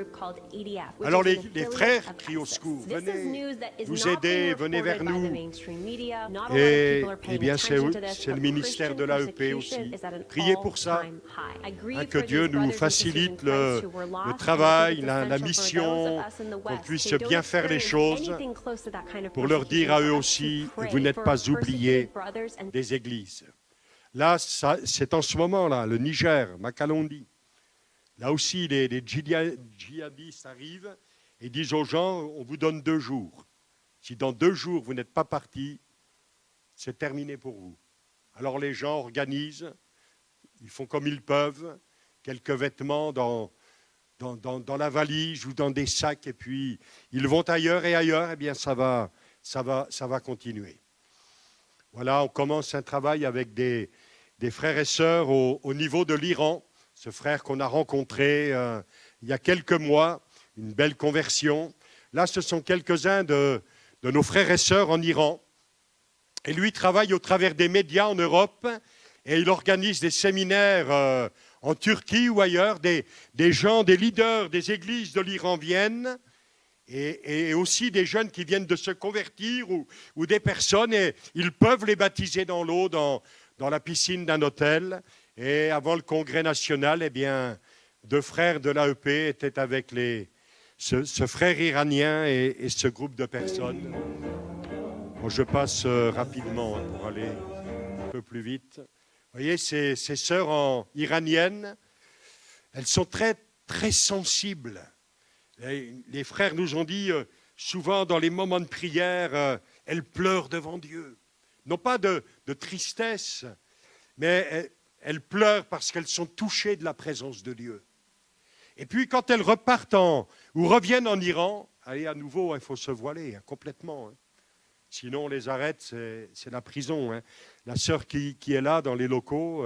Alors les frères crient au secours, venez nous aider, venez vers nous. Et eh bien c'est le ministère de l'AEP aussi. Priez pour ça, hein, que Dieu nous facilite le travail, la mission, qu'on puisse bien faire les choses pour leur dire à eux aussi, vous n'êtes pas oubliés des églises. Là, c'est en ce moment-là, le Niger, Makalondi. Là aussi, les djihadistes arrivent et disent aux gens, on vous donne 2 jours. Si dans 2 jours, vous n'êtes pas partis, c'est terminé pour vous. Alors les gens organisent, ils font comme ils peuvent, quelques vêtements dans la valise ou dans des sacs, et puis ils vont ailleurs et ailleurs, et bien ça va continuer. Voilà, on commence un travail avec des frères et sœurs au niveau de l'Iran, ce frère qu'on a rencontré il y a quelques mois, une belle conversion. Là, ce sont quelques-uns de nos frères et sœurs en Iran, et lui travaille au travers des médias en Europe, et il organise des séminaires en Turquie ou ailleurs, des gens, des leaders des églises de l'Iran viennent, et aussi des jeunes qui viennent de se convertir ou des personnes, et ils peuvent les baptiser dans l'eau, dans la piscine d'un hôtel. Et avant le congrès national, eh bien, 2 frères de l'AEP étaient avec ce frère iranien et ce groupe de personnes. Bon, je passe rapidement pour aller un peu plus vite. Vous voyez, ces sœurs iraniennes, elles sont très, très sensibles. Les frères nous ont dit, souvent dans les moments de prière, elles pleurent devant Dieu. Non pas de tristesse, mais elles pleurent parce qu'elles sont touchées de la présence de Dieu. Et puis quand elles repartent ou reviennent en Iran, allez, à nouveau, il faut se voiler complètement. Hein. Sinon, on les arrête, c'est la prison. Hein. La sœur qui est là dans les locaux,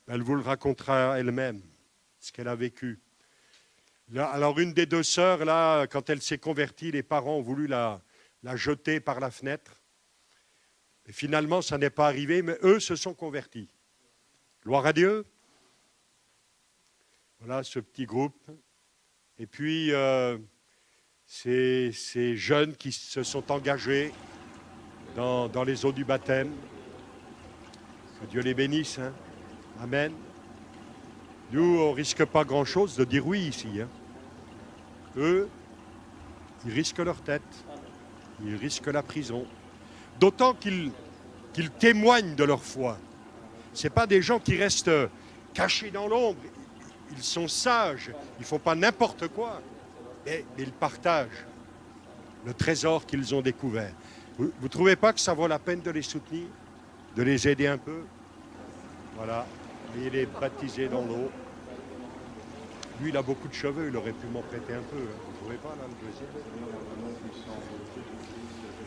elle vous le racontera elle-même, ce qu'elle a vécu. Là, alors, une des 2 sœurs, là, quand elle s'est convertie, les parents ont voulu la jeter par la fenêtre. Et finalement, ça n'est pas arrivé, mais eux se sont convertis. Gloire à Dieu. Voilà ce petit groupe. Et puis... ces jeunes qui se sont engagés dans les eaux du baptême. Que Dieu les bénisse. Hein. Amen. Nous, on ne risque pas grand-chose de dire oui ici. Hein. Eux, ils risquent leur tête. Ils risquent la prison. D'autant qu'ils témoignent de leur foi. Ce n'est pas des gens qui restent cachés dans l'ombre. Ils sont sages. Ils ne font pas n'importe quoi. Mais ils partagent le trésor qu'ils ont découvert. Vous ne trouvez pas que ça vaut la peine de les soutenir, de les aider un peu? Voilà, et il est baptisé dans l'eau. Lui, il a beaucoup de cheveux, il aurait pu m'en prêter un peu. Vous ne trouvez pas, là, le deuxième?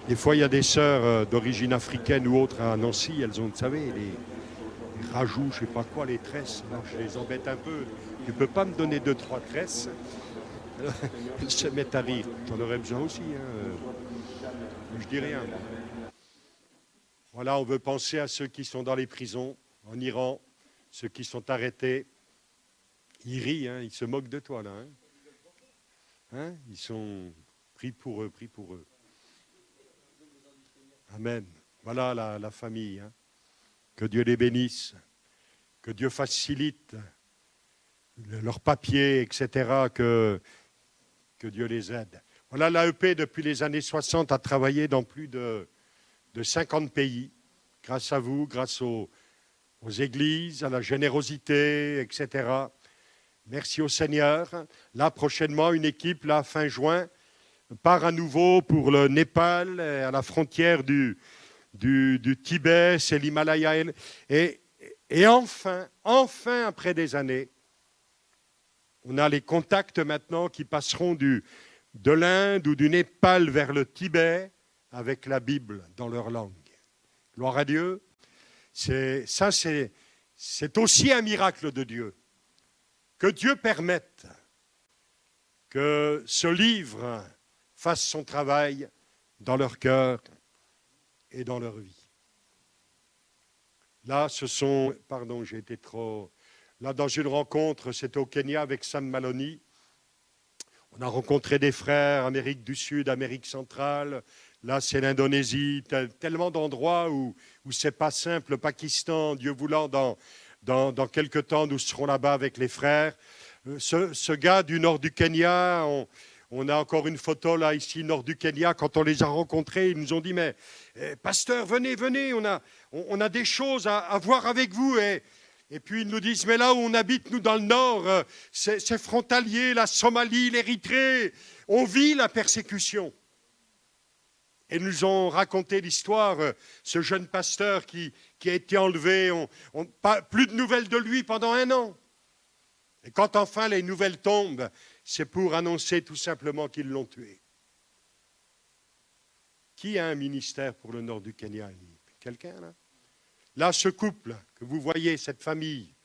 Des fois, il y a des sœurs d'origine africaine ou autre à Nancy, elles ont, vous savez, les rajouts, je ne sais pas quoi, les tresses. Alors, je les embête un peu. Tu ne peux pas me donner 2-3 tresses? Ils se mettent à rire. J'en aurais besoin aussi. Hein. Je dis rien. Voilà, on veut penser à ceux qui sont dans les prisons. en Iran, ceux qui sont arrêtés. Ils rient, hein, ils se moquent de toi là. Hein, ils sont pris pour eux, pris pour eux. Amen. Voilà la famille. Hein. Que Dieu les bénisse, que Dieu facilite leurs papiers, etc., que Dieu les aide. Voilà, l'AEP, depuis les années 60, a travaillé dans plus de 50 pays, grâce à vous, grâce aux églises, à la générosité, etc. Merci au Seigneur. Là, prochainement, une équipe, là, fin juin, part à nouveau pour le Népal, à la frontière du Tibet, c'est l'Himalaya. Et enfin, après des années, on a les contacts maintenant qui passeront de l'Inde ou du Népal vers le Tibet avec la Bible dans leur langue. Gloire à Dieu. C'est aussi un miracle de Dieu. Que Dieu permette que ce livre fasse son travail dans leur cœur et dans leur vie. Là, j'ai été trop... Là, dans une rencontre, c'était au Kenya avec Sam Maloney. On a rencontré des frères, Amérique du Sud, Amérique centrale. Là, c'est l'Indonésie. Tellement d'endroits où c'est pas simple. Le Pakistan, Dieu voulant, dans quelques temps, nous serons là-bas avec les frères. Ce gars du nord du Kenya, on a encore une photo là, ici, nord du Kenya. Quand on les a rencontrés, ils nous ont dit, mais pasteur, venez, on a des choses à voir avec vous. Et puis ils nous disent, mais là où on habite, nous, dans le nord, c'est frontalier, la Somalie, l'Érythrée, on vit la persécution. Et nous ont raconté l'histoire, ce jeune pasteur qui a été enlevé, plus de nouvelles de lui pendant 1 an. Et quand enfin les nouvelles tombent, c'est pour annoncer tout simplement qu'ils l'ont tué. Qui a un ministère pour le nord du Kenya? Quelqu'un là? Là, ce couple que vous voyez, cette famille,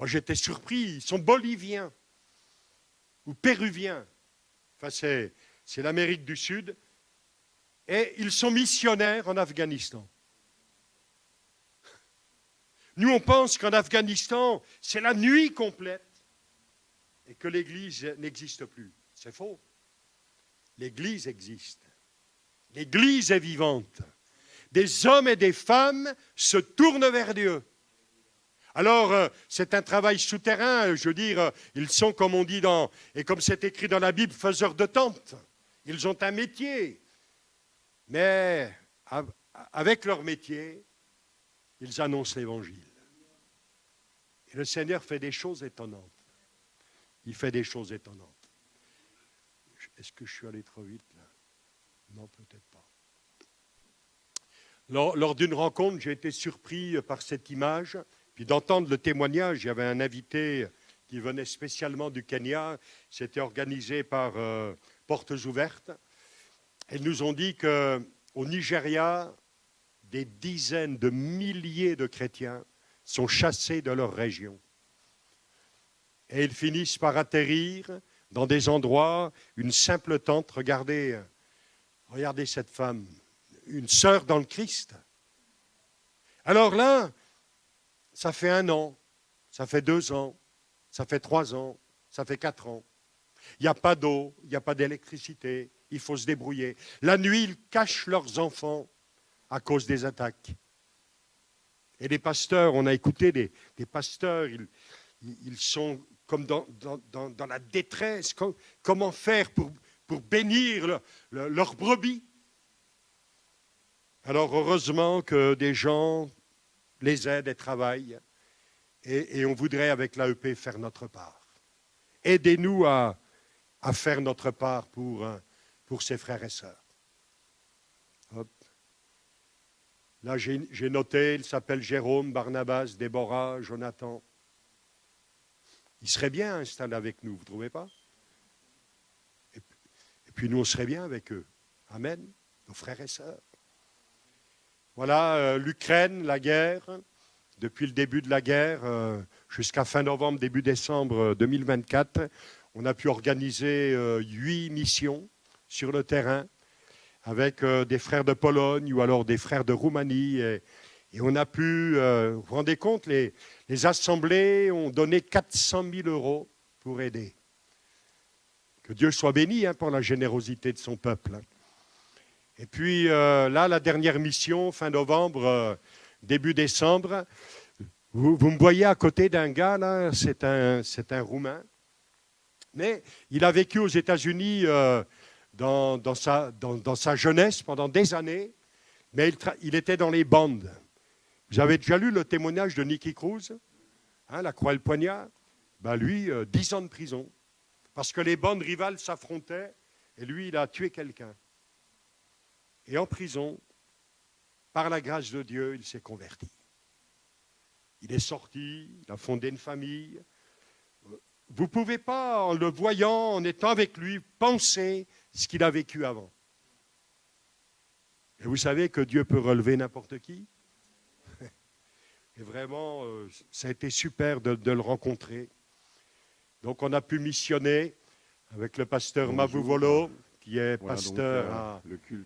moi j'étais surpris, ils sont boliviens ou péruviens. Enfin, c'est l'Amérique du Sud. Et ils sont missionnaires en Afghanistan. Nous, on pense qu'en Afghanistan, c'est la nuit complète et que l'Église n'existe plus. C'est faux. L'Église existe. L'Église est vivante. Des hommes et des femmes se tournent vers Dieu. Alors, c'est un travail souterrain, je veux dire, ils sont, comme on dit et comme c'est écrit dans la Bible, faiseurs de tentes. Ils ont un métier. Mais avec leur métier, ils annoncent l'Évangile. Et le Seigneur fait des choses étonnantes. Il fait des choses étonnantes. Est-ce que je suis allé trop vite là? Non, peut-être pas. Lors d'une rencontre, j'ai été surpris par cette image, puis d'entendre le témoignage. Il y avait un invité qui venait spécialement du Kenya. C'était organisé par Portes Ouvertes. Ils nous ont dit qu'au Nigeria, des dizaines de milliers de chrétiens sont chassés de leur région. Et ils finissent par atterrir dans des endroits, une simple tente. Regardez cette femme, une sœur dans le Christ. Alors là, ça fait 1 an, ça fait 2 ans, ça fait 3 ans, ça fait 4 ans. Il n'y a pas d'eau, il n'y a pas d'électricité. Il faut se débrouiller. La nuit, ils cachent leurs enfants à cause des attaques. Et les pasteurs, on a écouté des pasteurs, ils sont comme dans la détresse. Comment faire pour bénir leurs brebis? Alors heureusement que des gens les aident et travaillent. Et on voudrait avec l'AEP faire notre part. Aidez-nous à faire notre part pour ses frères et sœurs. Hop. Là, j'ai noté, il s'appelle Jérôme, Barnabas, Déborah, Jonathan. Ils seraient bien installés avec nous, vous ne trouvez pas? Et puis nous, on serait bien avec eux. Amen, nos frères et sœurs. Voilà, l'Ukraine, la guerre. Depuis le début de la guerre, jusqu'à fin novembre, début décembre 2024, on a pu organiser 8 missions sur le terrain avec des frères de Pologne ou alors des frères de Roumanie. Et on a pu, vous vous rendez compte, les assemblées ont donné 400 000 € pour aider. Que Dieu soit béni pour la générosité de son peuple. Et puis là, la dernière mission, fin novembre, début décembre, vous me voyez à côté d'un gars, là, c'est un Roumain. Mais il a vécu aux États-Unis dans sa jeunesse pendant des années, mais il était dans les bandes. Vous avez déjà lu le témoignage de Nicky Cruz, la croix et le poignard? Lui, 10 ans de prison, parce que les bandes rivales s'affrontaient, et lui, il a tué quelqu'un. Et en prison, par la grâce de Dieu, il s'est converti. Il est sorti, il a fondé une famille. Vous ne pouvez pas, en le voyant, en étant avec lui, penser ce qu'il a vécu avant. Et vous savez que Dieu peut relever n'importe qui. Et vraiment, ça a été super de le rencontrer. Donc on a pu missionner avec le pasteur Mavuvolo, qui est pasteur à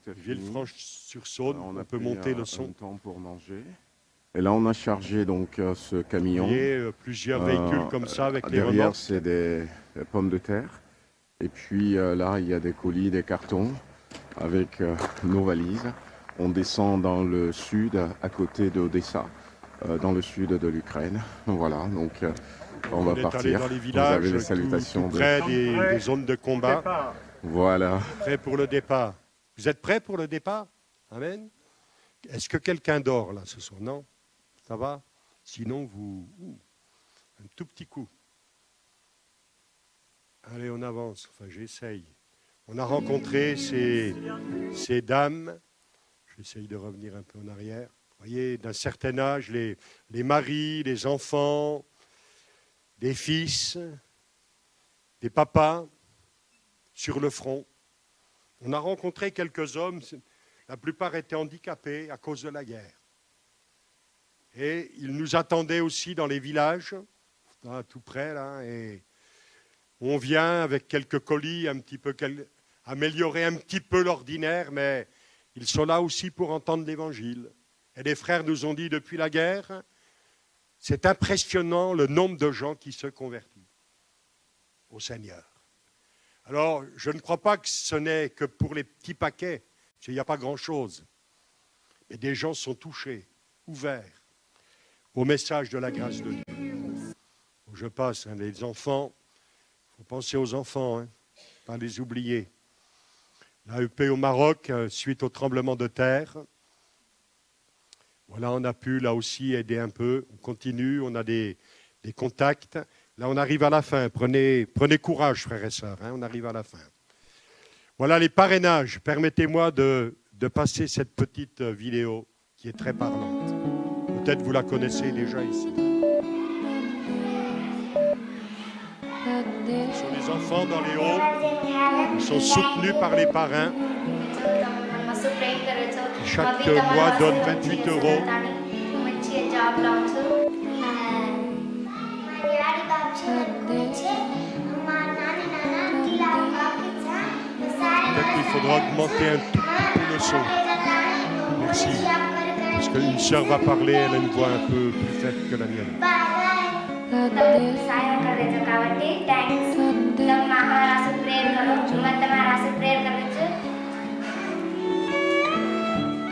Villefranche-sur-Saône. On peut monter le son. Temps pour manger. Et là, on a chargé donc ce camion. Vous voyez, plusieurs véhicules comme ça avec les remorques. Derrière, c'est des pommes de terre. Et puis là, il y a des colis, des cartons avec nos valises. On descend dans le sud, à côté d'Odessa, dans le sud de l'Ukraine. Voilà, donc on va partir. Dans les villages, vous avez les salutations tout près des zones de combat. Voilà. Prêt pour le départ. Vous êtes prêts pour le départ? Amen. Est-ce que quelqu'un dort là ce soir? Non? Ça va? Sinon, un tout petit coup. Allez, on avance. Enfin, j'essaye. On a rencontré ces dames. J'essaye de revenir un peu en arrière. Vous voyez, d'un certain âge, les maris, les enfants, des fils, des papas sur le front. On a rencontré quelques hommes. La plupart étaient handicapés à cause de la guerre. Et ils nous attendaient aussi dans les villages, tout près, là, et on vient avec quelques colis, un petit peu améliorer un petit peu l'ordinaire, mais ils sont là aussi pour entendre l'Évangile. Et les frères nous ont dit depuis la guerre, c'est impressionnant le nombre de gens qui se convertissent au Seigneur. Alors, je ne crois pas que ce n'est que pour les petits paquets, parce qu'il n'y a pas grand-chose. Mais des gens sont touchés, ouverts au message de la grâce de Dieu. Je passe, les enfants, il faut penser aux enfants, pas les oublier. L'AEP au Maroc, suite au tremblement de terre, voilà, on a pu là aussi aider un peu. On continue, on a des contacts. Là, on arrive à la fin. Prenez courage, frères et sœurs, on arrive à la fin. Voilà les parrainages. Permettez-moi de passer cette petite vidéo qui est très parlante. Peut-être vous la connaissez déjà ici. Ce sont les enfants dans les halls. Ils sont soutenus par les parrains. Chaque mois donne 28 €. Peut-être qu'il faudra augmenter un tout petit peu le son. Merci. Parce qu'une sœur va parler, elle a une voix un peu plus faible que la mienne.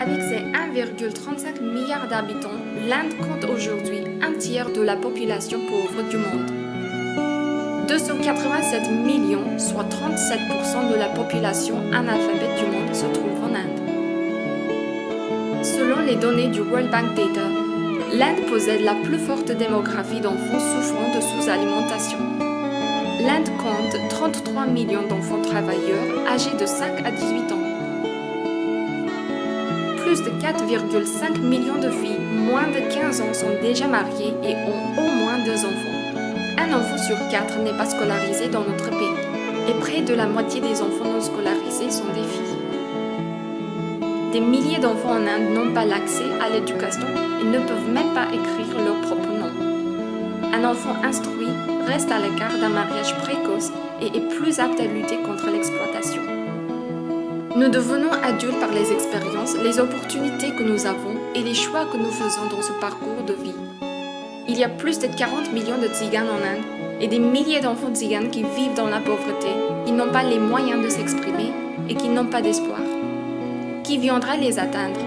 Avec ses 1,35 milliard d'habitants, l'Inde compte aujourd'hui un tiers de la population pauvre du monde. 287 millions, soit 37% de la population analphabète du monde, se trouve en Inde. Selon les données du World Bank Data, l'Inde possède la plus forte démographie d'enfants souffrant de sous-alimentation. L'Inde compte 33 millions d'enfants travailleurs âgés de 5 à 18 ans. Plus de 4,5 millions de filles moins de 15 ans sont déjà mariées et ont au moins 2 enfants. Un enfant sur 4 n'est pas scolarisé dans notre pays et près de la moitié des enfants non scolarisés sont des filles. Des milliers d'enfants en Inde n'ont pas l'accès à l'éducation et ne peuvent même pas écrire leur propre nom. Un enfant instruit reste à l'écart d'un mariage précoce et est plus apte à lutter contre l'exploitation. Nous devenons adultes par les expériences, les opportunités que nous avons et les choix que nous faisons dans ce parcours de vie. Il y a plus de 40 millions de tziganes en Inde et des milliers d'enfants tziganes qui vivent dans la pauvreté, qui n'ont pas les moyens de s'exprimer et qui n'ont pas d'espoir. Qui viendra les atteindre?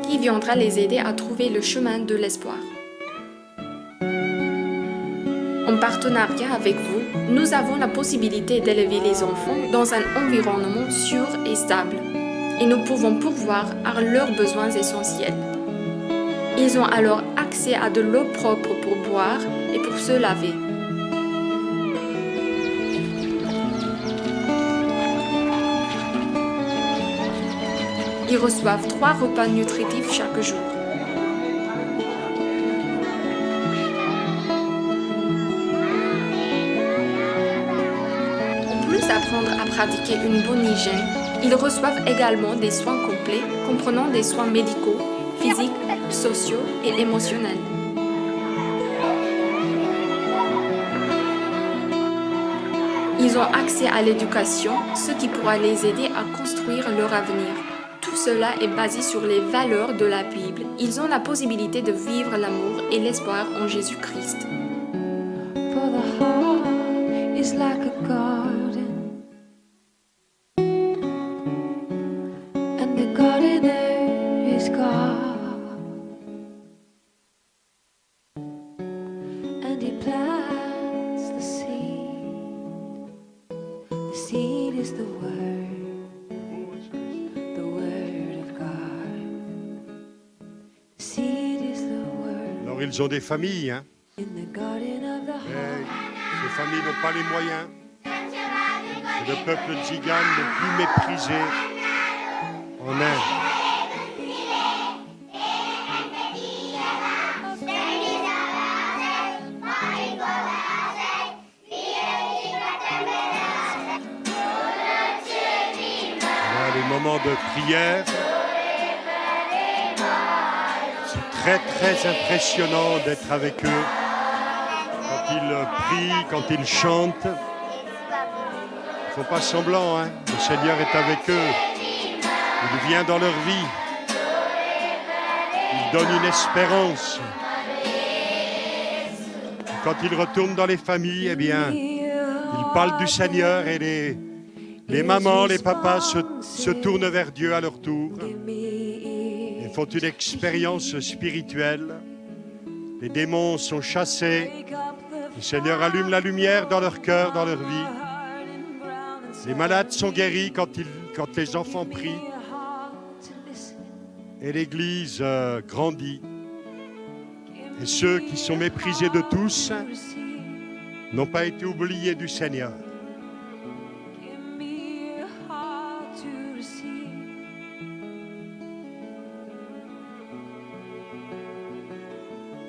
Qui viendra les aider à trouver le chemin de l'espoir? En partenariat avec vous, nous avons la possibilité d'élever les enfants dans un environnement sûr et stable, et nous pouvons pourvoir à leurs besoins essentiels. Ils ont alors accès à de l'eau propre pour boire et pour se laver. Ils reçoivent 3 repas nutritifs chaque jour. Apprendre à pratiquer une bonne hygiène, ils reçoivent également des soins complets comprenant des soins médicaux, physiques, sociaux et émotionnels. Ils ont accès à l'éducation, ce qui pourra les aider à construire leur avenir. Tout cela est basé sur les valeurs de la Bible. Ils ont la possibilité de vivre l'amour et l'espoir en Jésus-Christ. For the heart is like a garden. And the gardener is God, and he plants the seed. The seed is the word of God. The seed is the word. Alors ils ont des familles, hein. In the garden of the heart. Ces familles n'ont pas les moyens. C'est le peuple tzigane le plus méprisé en Inde. Voilà les moments de prière. C'est très très impressionnant d'être avec eux. Quand ils prient, quand ils chantent. Ils ne font pas semblant, hein. Le Seigneur est avec eux. Il vient dans leur vie. Il donne une espérance. Et quand ils retournent dans les familles, eh bien, ils parlent du Seigneur et les mamans, les papas se tournent vers Dieu à leur tour. Ils font une expérience spirituelle. Les démons sont chassés. Le Seigneur allume la lumière dans leur cœur, dans leur vie. Les malades sont guéris quand les enfants prient. Et l'Église grandit. Et ceux qui sont méprisés de tous n'ont pas été oubliés du Seigneur.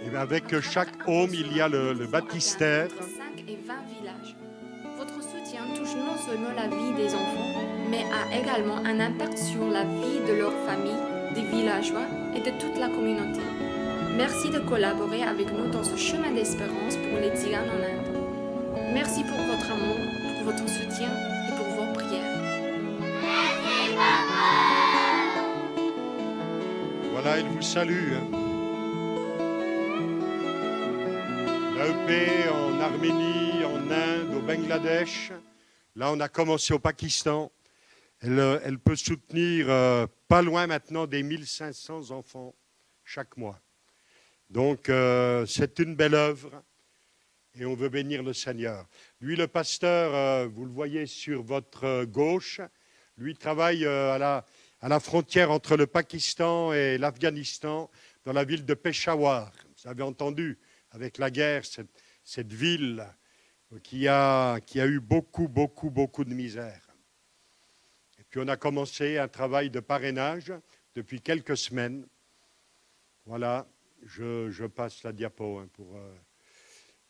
Et avec chaque homme, il y a le baptistère. 5 et 20 villages. Votre soutien touche non seulement la vie des enfants, mais a également un impact sur la vie de leur famille, des villageois et de toute la communauté. Merci de collaborer avec nous dans ce chemin d'espérance pour les tziganes en Inde. Merci pour votre amour, pour votre soutien et pour vos prières. Voilà, il vous salue. L'AEP en Arménie, en Inde, au Bangladesh. Là, on a commencé au Pakistan. Elle peut soutenir pas loin maintenant des 1500 enfants chaque mois. Donc, c'est une belle œuvre et on veut bénir le Seigneur. Lui, le pasteur, vous le voyez sur votre gauche, lui travaille à la frontière entre le Pakistan et l'Afghanistan, dans la ville de Peshawar. Vous avez entendu, avec la guerre, cette ville qui a eu beaucoup de misère. Et puis on a commencé un travail de parrainage depuis quelques semaines. Voilà, je passe la diapo.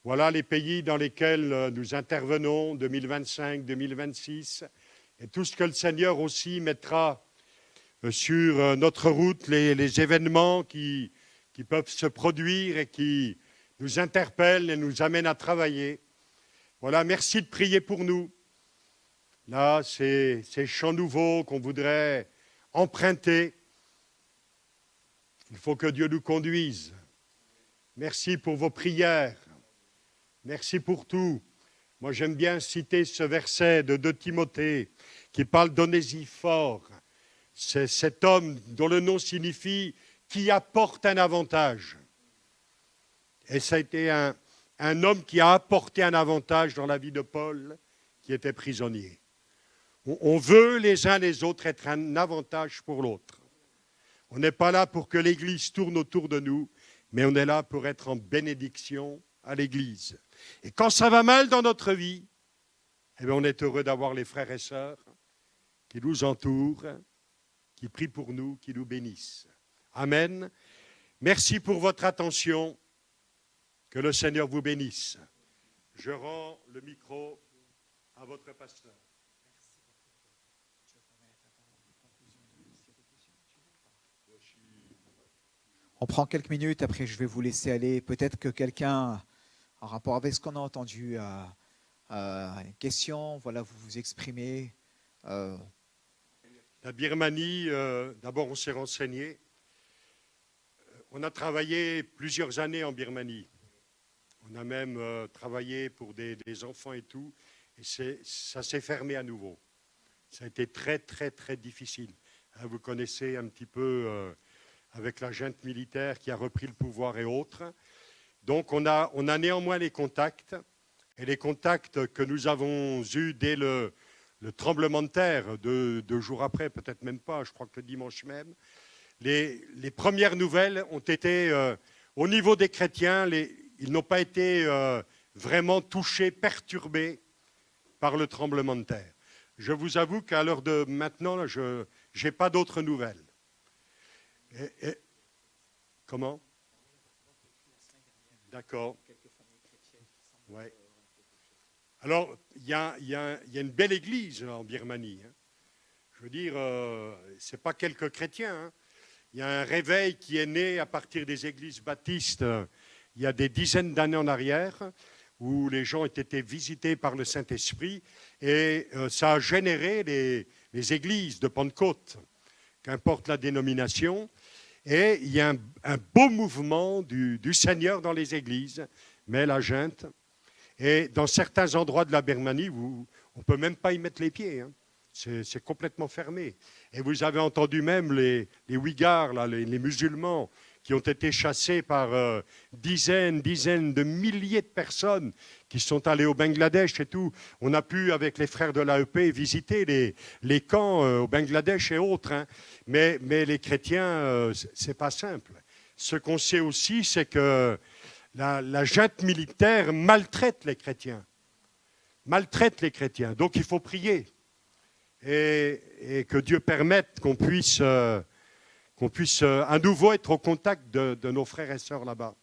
Voilà les pays dans lesquels nous intervenons, 2025, 2026, et tout ce que le Seigneur aussi mettra sur notre route, les événements qui peuvent se produire et qui nous interpellent et nous amènent à travailler. Voilà, merci de prier pour nous. Là, ces chants nouveaux qu'on voudrait emprunter. Il faut que Dieu nous conduise. Merci pour vos prières. Merci pour tout. Moi, j'aime bien citer ce verset de 2 Timothée qui parle d'Onésiphore. C'est cet homme dont le nom signifie « qui apporte un avantage ». Et ça a été un homme qui a apporté un avantage dans la vie de Paul, qui était prisonnier. On veut les uns les autres être un avantage pour l'autre. On n'est pas là pour que l'Église tourne autour de nous, mais on est là pour être en bénédiction à l'Église. Et quand ça va mal dans notre vie, eh bien on est heureux d'avoir les frères et sœurs qui nous entourent, qui prient pour nous, qui nous bénissent. Amen. Merci pour votre attention. Que le Seigneur vous bénisse. Je rends le micro à votre pasteur. On prend quelques minutes, après je vais vous laisser aller. Peut-être que quelqu'un, en rapport avec ce qu'on a entendu, a une question, voilà, vous vous exprimez. La Birmanie, d'abord on s'est renseigné. On a travaillé plusieurs années en Birmanie. On a même travaillé pour des enfants et tout. Et ça s'est fermé à nouveau. Ça a été très, très, très difficile. Vous connaissez un petit peu avec la junte militaire qui a repris le pouvoir et autres. Donc on a néanmoins les contacts. Et les contacts que nous avons eus dès le tremblement de terre, 2 jours après, peut-être même pas, je crois que le dimanche même, les premières nouvelles ont été, au niveau des chrétiens, ils n'ont pas été vraiment touchés, perturbés par le tremblement de terre. Je vous avoue qu'à l'heure de maintenant, je n'ai pas d'autres nouvelles. Comment ? D'accord. Ouais. Alors, il y a une belle église en Birmanie. Hein. Je veux dire, ce n'est pas quelques chrétiens. Hein. Il y a un réveil qui est né à partir des églises baptistes il y a des dizaines d'années en arrière, où les gens ont été visités par le Saint-Esprit, et ça a généré les églises de Pentecôte, qu'importe la dénomination. Et il y a un beau mouvement du Seigneur dans les églises, mais la junte. Et dans certains endroits de la Birmanie, on ne peut même pas y mettre les pieds. Hein. C'est complètement fermé. Et vous avez entendu même les Ouïgars, là, les musulmans, qui ont été chassés par dizaines de milliers de personnes qui sont allées au Bangladesh et tout. On a pu, avec les frères de l'AEP, visiter les camps au Bangladesh et autres. Hein. Mais les chrétiens, ce n'est pas simple. Ce qu'on sait aussi, c'est que la junte militaire maltraite les chrétiens. Maltraite les chrétiens. Donc il faut prier. Et que Dieu permette qu'on puisse à nouveau être au contact de nos frères et sœurs là-bas.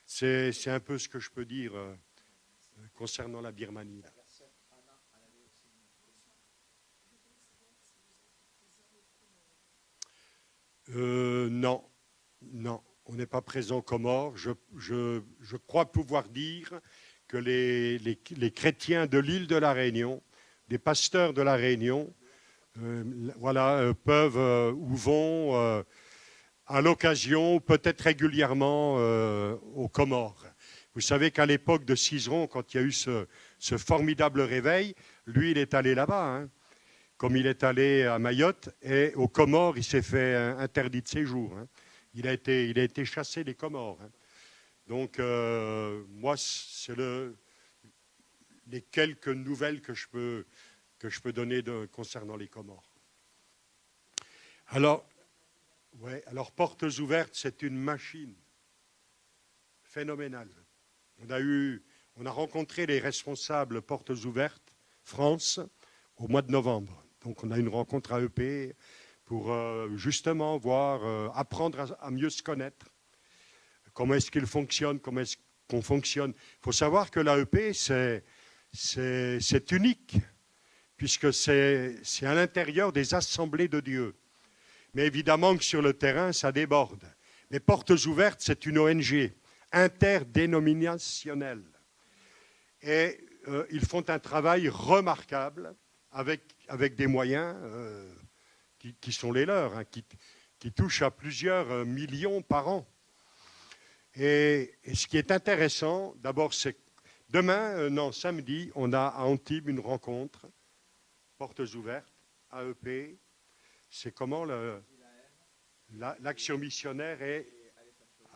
C'est un peu ce que je peux dire concernant la Birmanie. Non, on n'est pas présent aux Comores. Je crois pouvoir dire que les chrétiens de l'île de la Réunion, des pasteurs de la Réunion, peuvent ou vont à l'occasion, peut-être régulièrement, aux Comores. Vous savez qu'à l'époque de Cizeron, quand il y a eu ce formidable réveil, lui, il est allé là-bas, hein, comme il est allé à Mayotte, et aux Comores, il s'est fait interdit de séjour. Hein. Il a été chassé des Comores. Hein. Donc, moi, c'est les quelques nouvelles que je peux donner concernant les Comores. Alors, Portes Ouvertes, c'est une machine phénoménale. On a rencontré les responsables Portes Ouvertes France au mois de novembre. Donc, on a une rencontre à EP pour justement apprendre à mieux se connaître. Comment est-ce qu'il fonctionne, comment est-ce qu'on fonctionne. Il faut savoir que l'AEP, c'est unique, puisque c'est à l'intérieur des assemblées de Dieu. Mais évidemment que sur le terrain, ça déborde. Mais Portes Ouvertes, c'est une ONG interdénominationnelle. Et ils font un travail remarquable. avec des moyens qui sont les leurs, hein, qui touchent à plusieurs millions par an. Et ce qui est intéressant, d'abord, c'est que samedi, on a à Antibes une rencontre, portes ouvertes, AEP. C'est comment l'action missionnaire est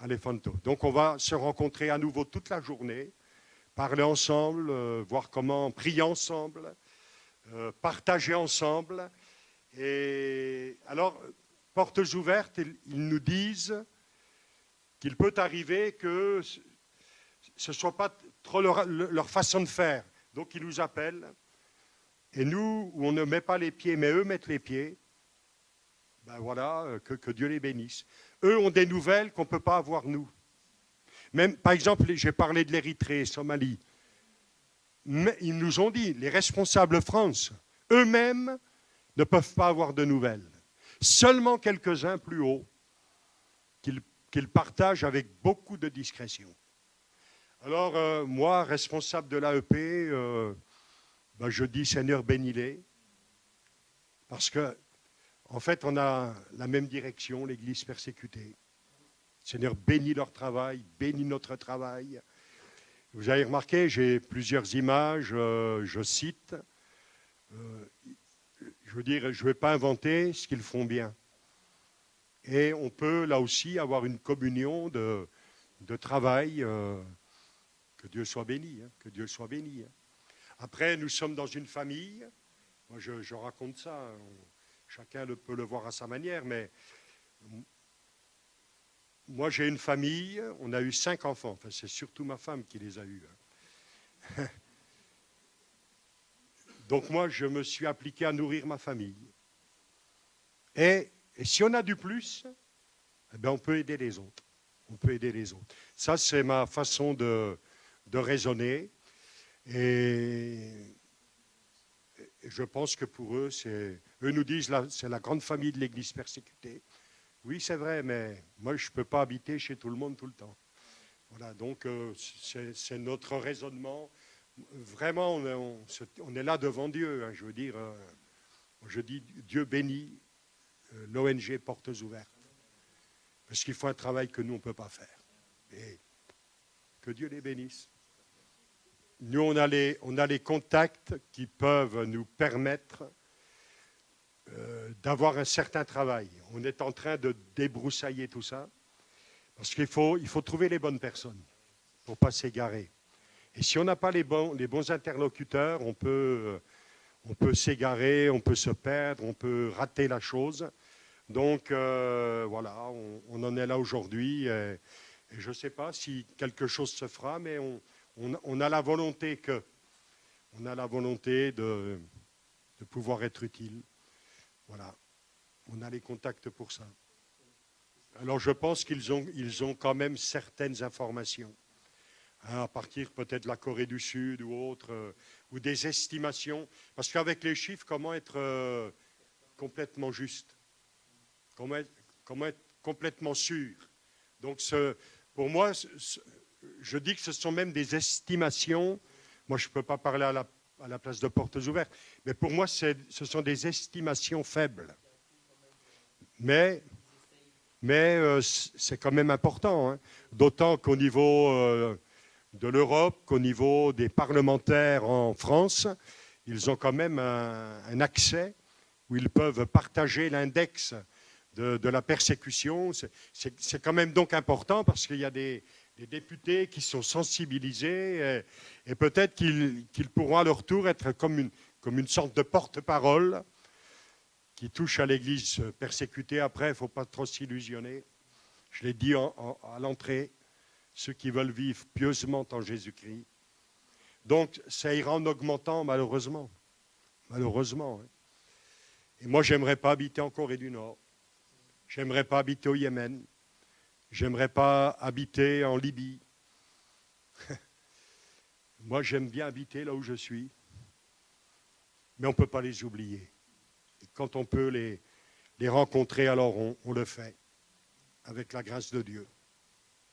Alefanto. Donc on va se rencontrer à nouveau toute la journée, parler ensemble, voir comment prier ensemble, partager ensemble. Et alors, portes ouvertes, ils nous disent qu'il peut arriver que ce ne soit pas trop leur façon de faire. Donc ils nous appellent. Et nous, où on ne met pas les pieds, mais eux mettent les pieds, ben voilà, que Dieu les bénisse. Eux ont des nouvelles qu'on ne peut pas avoir nous. Même, par exemple, j'ai parlé de l'Érythrée, Somalie. Mais ils nous ont dit, les responsables France, eux-mêmes ne peuvent pas avoir de nouvelles. Seulement quelques-uns plus haut qu'ils partagent avec beaucoup de discrétion. Alors, moi, responsable de l'AEP, je dis Seigneur, bénis-les. Parce que, en fait, on a la même direction, l'Église persécutée. Seigneur, bénis leur travail, bénis notre travail. Vous avez remarqué, j'ai plusieurs images, je cite. Je veux dire, je ne vais pas inventer ce qu'ils font bien. Et on peut, là aussi, avoir une communion de travail. Que Dieu soit béni, hein, que Dieu soit béni. Hein. Après, nous sommes dans une famille. Moi, je raconte ça. Chacun peut le voir à sa manière, mais moi, j'ai une famille. On a eu 5 enfants. Enfin, c'est surtout ma femme qui les a eus. Hein. Donc, moi, je me suis appliqué à nourrir ma famille. Et si on a du plus, eh bien, on peut aider les autres. On peut aider les autres. Ça, c'est ma façon de raisonner. Et je pense que pour eux, eux nous disent, c'est la grande famille de l'Église persécutée. Oui, c'est vrai, mais moi, je ne peux pas habiter chez tout le monde tout le temps. Voilà, donc c'est notre raisonnement. Vraiment, on est là devant Dieu. Hein, je veux dire, je dis, Dieu bénit l'ONG Portes Ouvertes. Parce qu'il faut un travail que nous, on ne peut pas faire. Et que Dieu les bénisse. Nous, on a les contacts qui peuvent nous permettre d'avoir un certain travail. On est en train de débroussailler tout ça, parce qu'il faut trouver les bonnes personnes pour ne pas s'égarer. Et si on n'a pas les bons interlocuteurs, on peut s'égarer, on peut se perdre, on peut rater la chose. Donc, voilà, on en est là aujourd'hui. Et je ne sais pas si quelque chose se fera, mais on a la volonté de pouvoir être utile. Voilà. On a les contacts pour ça. Alors, je pense qu'ils ont quand même certaines informations. Hein, à partir peut-être de la Corée du Sud ou autre, ou des estimations. Parce qu'avec les chiffres, comment être complètement juste? Comment être complètement sûr? Donc, pour moi, je dis que ce sont même des estimations. Moi, je ne peux pas parler à la place de Portes Ouvertes, mais pour moi, ce sont des estimations faibles. Mais c'est quand même important, hein. D'autant qu'au niveau de l'Europe, qu'au niveau des parlementaires en France, ils ont quand même un accès où ils peuvent partager l'index de la persécution. C'est quand même donc important parce qu'il y a des députés qui sont sensibilisés et peut-être qu'ils pourront à leur tour être comme une sorte de porte-parole qui touche à l'Église persécutée. Après, il ne faut pas trop s'illusionner. Je l'ai dit à l'entrée, ceux qui veulent vivre pieusement en Jésus-Christ. Donc, ça ira en augmentant, malheureusement. Malheureusement. Hein. Et moi, je n'aimerais pas habiter en Corée du Nord. Je n'aimerais pas habiter au Yémen. Je n'aimerais pas habiter en Libye. Moi, j'aime bien habiter là où je suis. Mais on ne peut pas les oublier. Et quand on peut les rencontrer, alors on le fait. Avec la grâce de Dieu.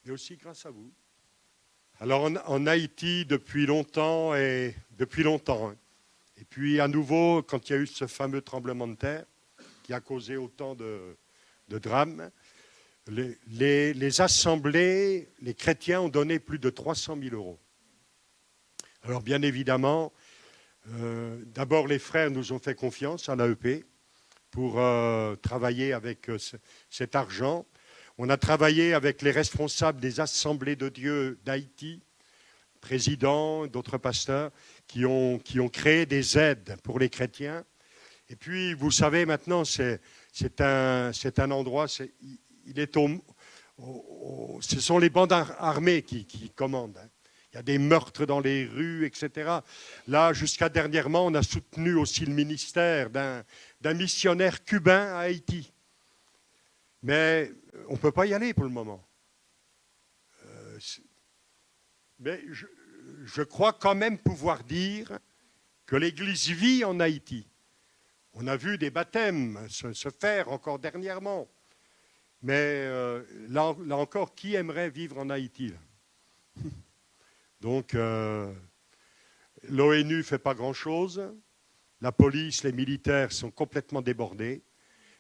Et aussi grâce à vous. Alors en Haïti, depuis longtemps, hein, Et puis à nouveau, quand il y a eu ce fameux tremblement de terre qui a causé autant de drames, les assemblées, les chrétiens ont donné plus de 300 000 euros. Alors bien évidemment, d'abord les frères nous ont fait confiance à l'AEP pour travailler avec cet argent. On a travaillé avec les responsables des assemblées de Dieu d'Haïti, présidents, d'autres pasteurs, qui ont créé des aides pour les chrétiens. Et puis, vous savez, maintenant, c'est un endroit, ce sont les bandes armées qui commandent. Il y a des meurtres dans les rues, etc. Là, jusqu'à dernièrement, on a soutenu aussi le ministère d'un missionnaire cubain à Haïti. Mais on ne peut pas y aller pour le moment. Mais je crois quand même pouvoir dire que l'Église vit en Haïti. On a vu des baptêmes se faire encore dernièrement. Mais là encore, qui aimerait vivre en Haïti là? Donc, l'ONU ne fait pas grand-chose. La police, les militaires sont complètement débordés.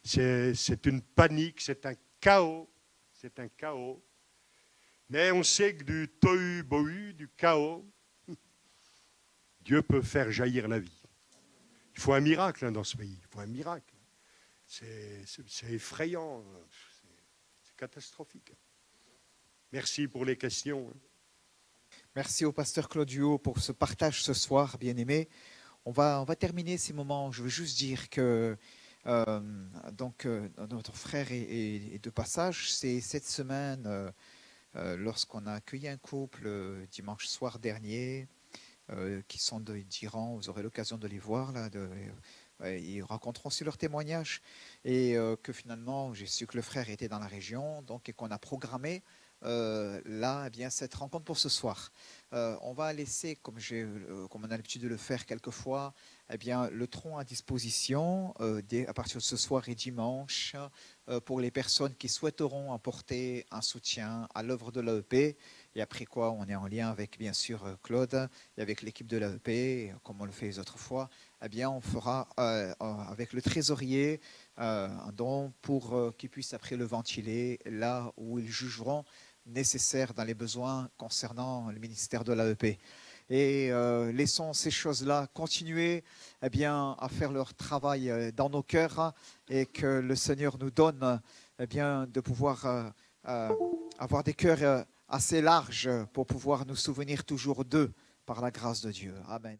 C'est une panique, c'est un chaos. C'est un chaos. Mais on sait que du tohu-bohu, du chaos, Dieu peut faire jaillir la vie. Il faut un miracle dans ce pays. Il faut un miracle. C'est effrayant. C'est catastrophique. Merci pour les questions. Merci au pasteur Claudio pour ce partage ce soir, bien-aimé. On va terminer ces moments. Je veux juste dire que notre frère est de passage. C'est cette semaine, lorsqu'on a accueilli un couple dimanche soir dernier, qui sont d'Iran, vous aurez l'occasion de les voir là. Ils raconteront aussi leur témoignage et que finalement, j'ai su que le frère était dans la région, donc et qu'on a programmé là, eh bien, cette rencontre pour ce soir. On va laisser, comme on a l'habitude de le faire quelquefois, eh bien, le tronc à disposition à partir de ce soir et dimanche pour les personnes qui souhaiteront apporter un soutien à l'œuvre de l'AEP. Et après quoi, on est en lien avec, bien sûr, Claude et avec l'équipe de l'AEP, comme on le fait les autres fois. Eh bien, on fera avec le trésorier un don pour qu'ils puissent après le ventiler là où ils jugeront nécessaire dans les besoins concernant le ministère de l'AEP. Et laissons ces choses-là continuer eh bien, à faire leur travail dans nos cœurs et que le Seigneur nous donne eh bien, de pouvoir avoir des cœurs assez larges pour pouvoir nous souvenir toujours d'eux par la grâce de Dieu. Amen.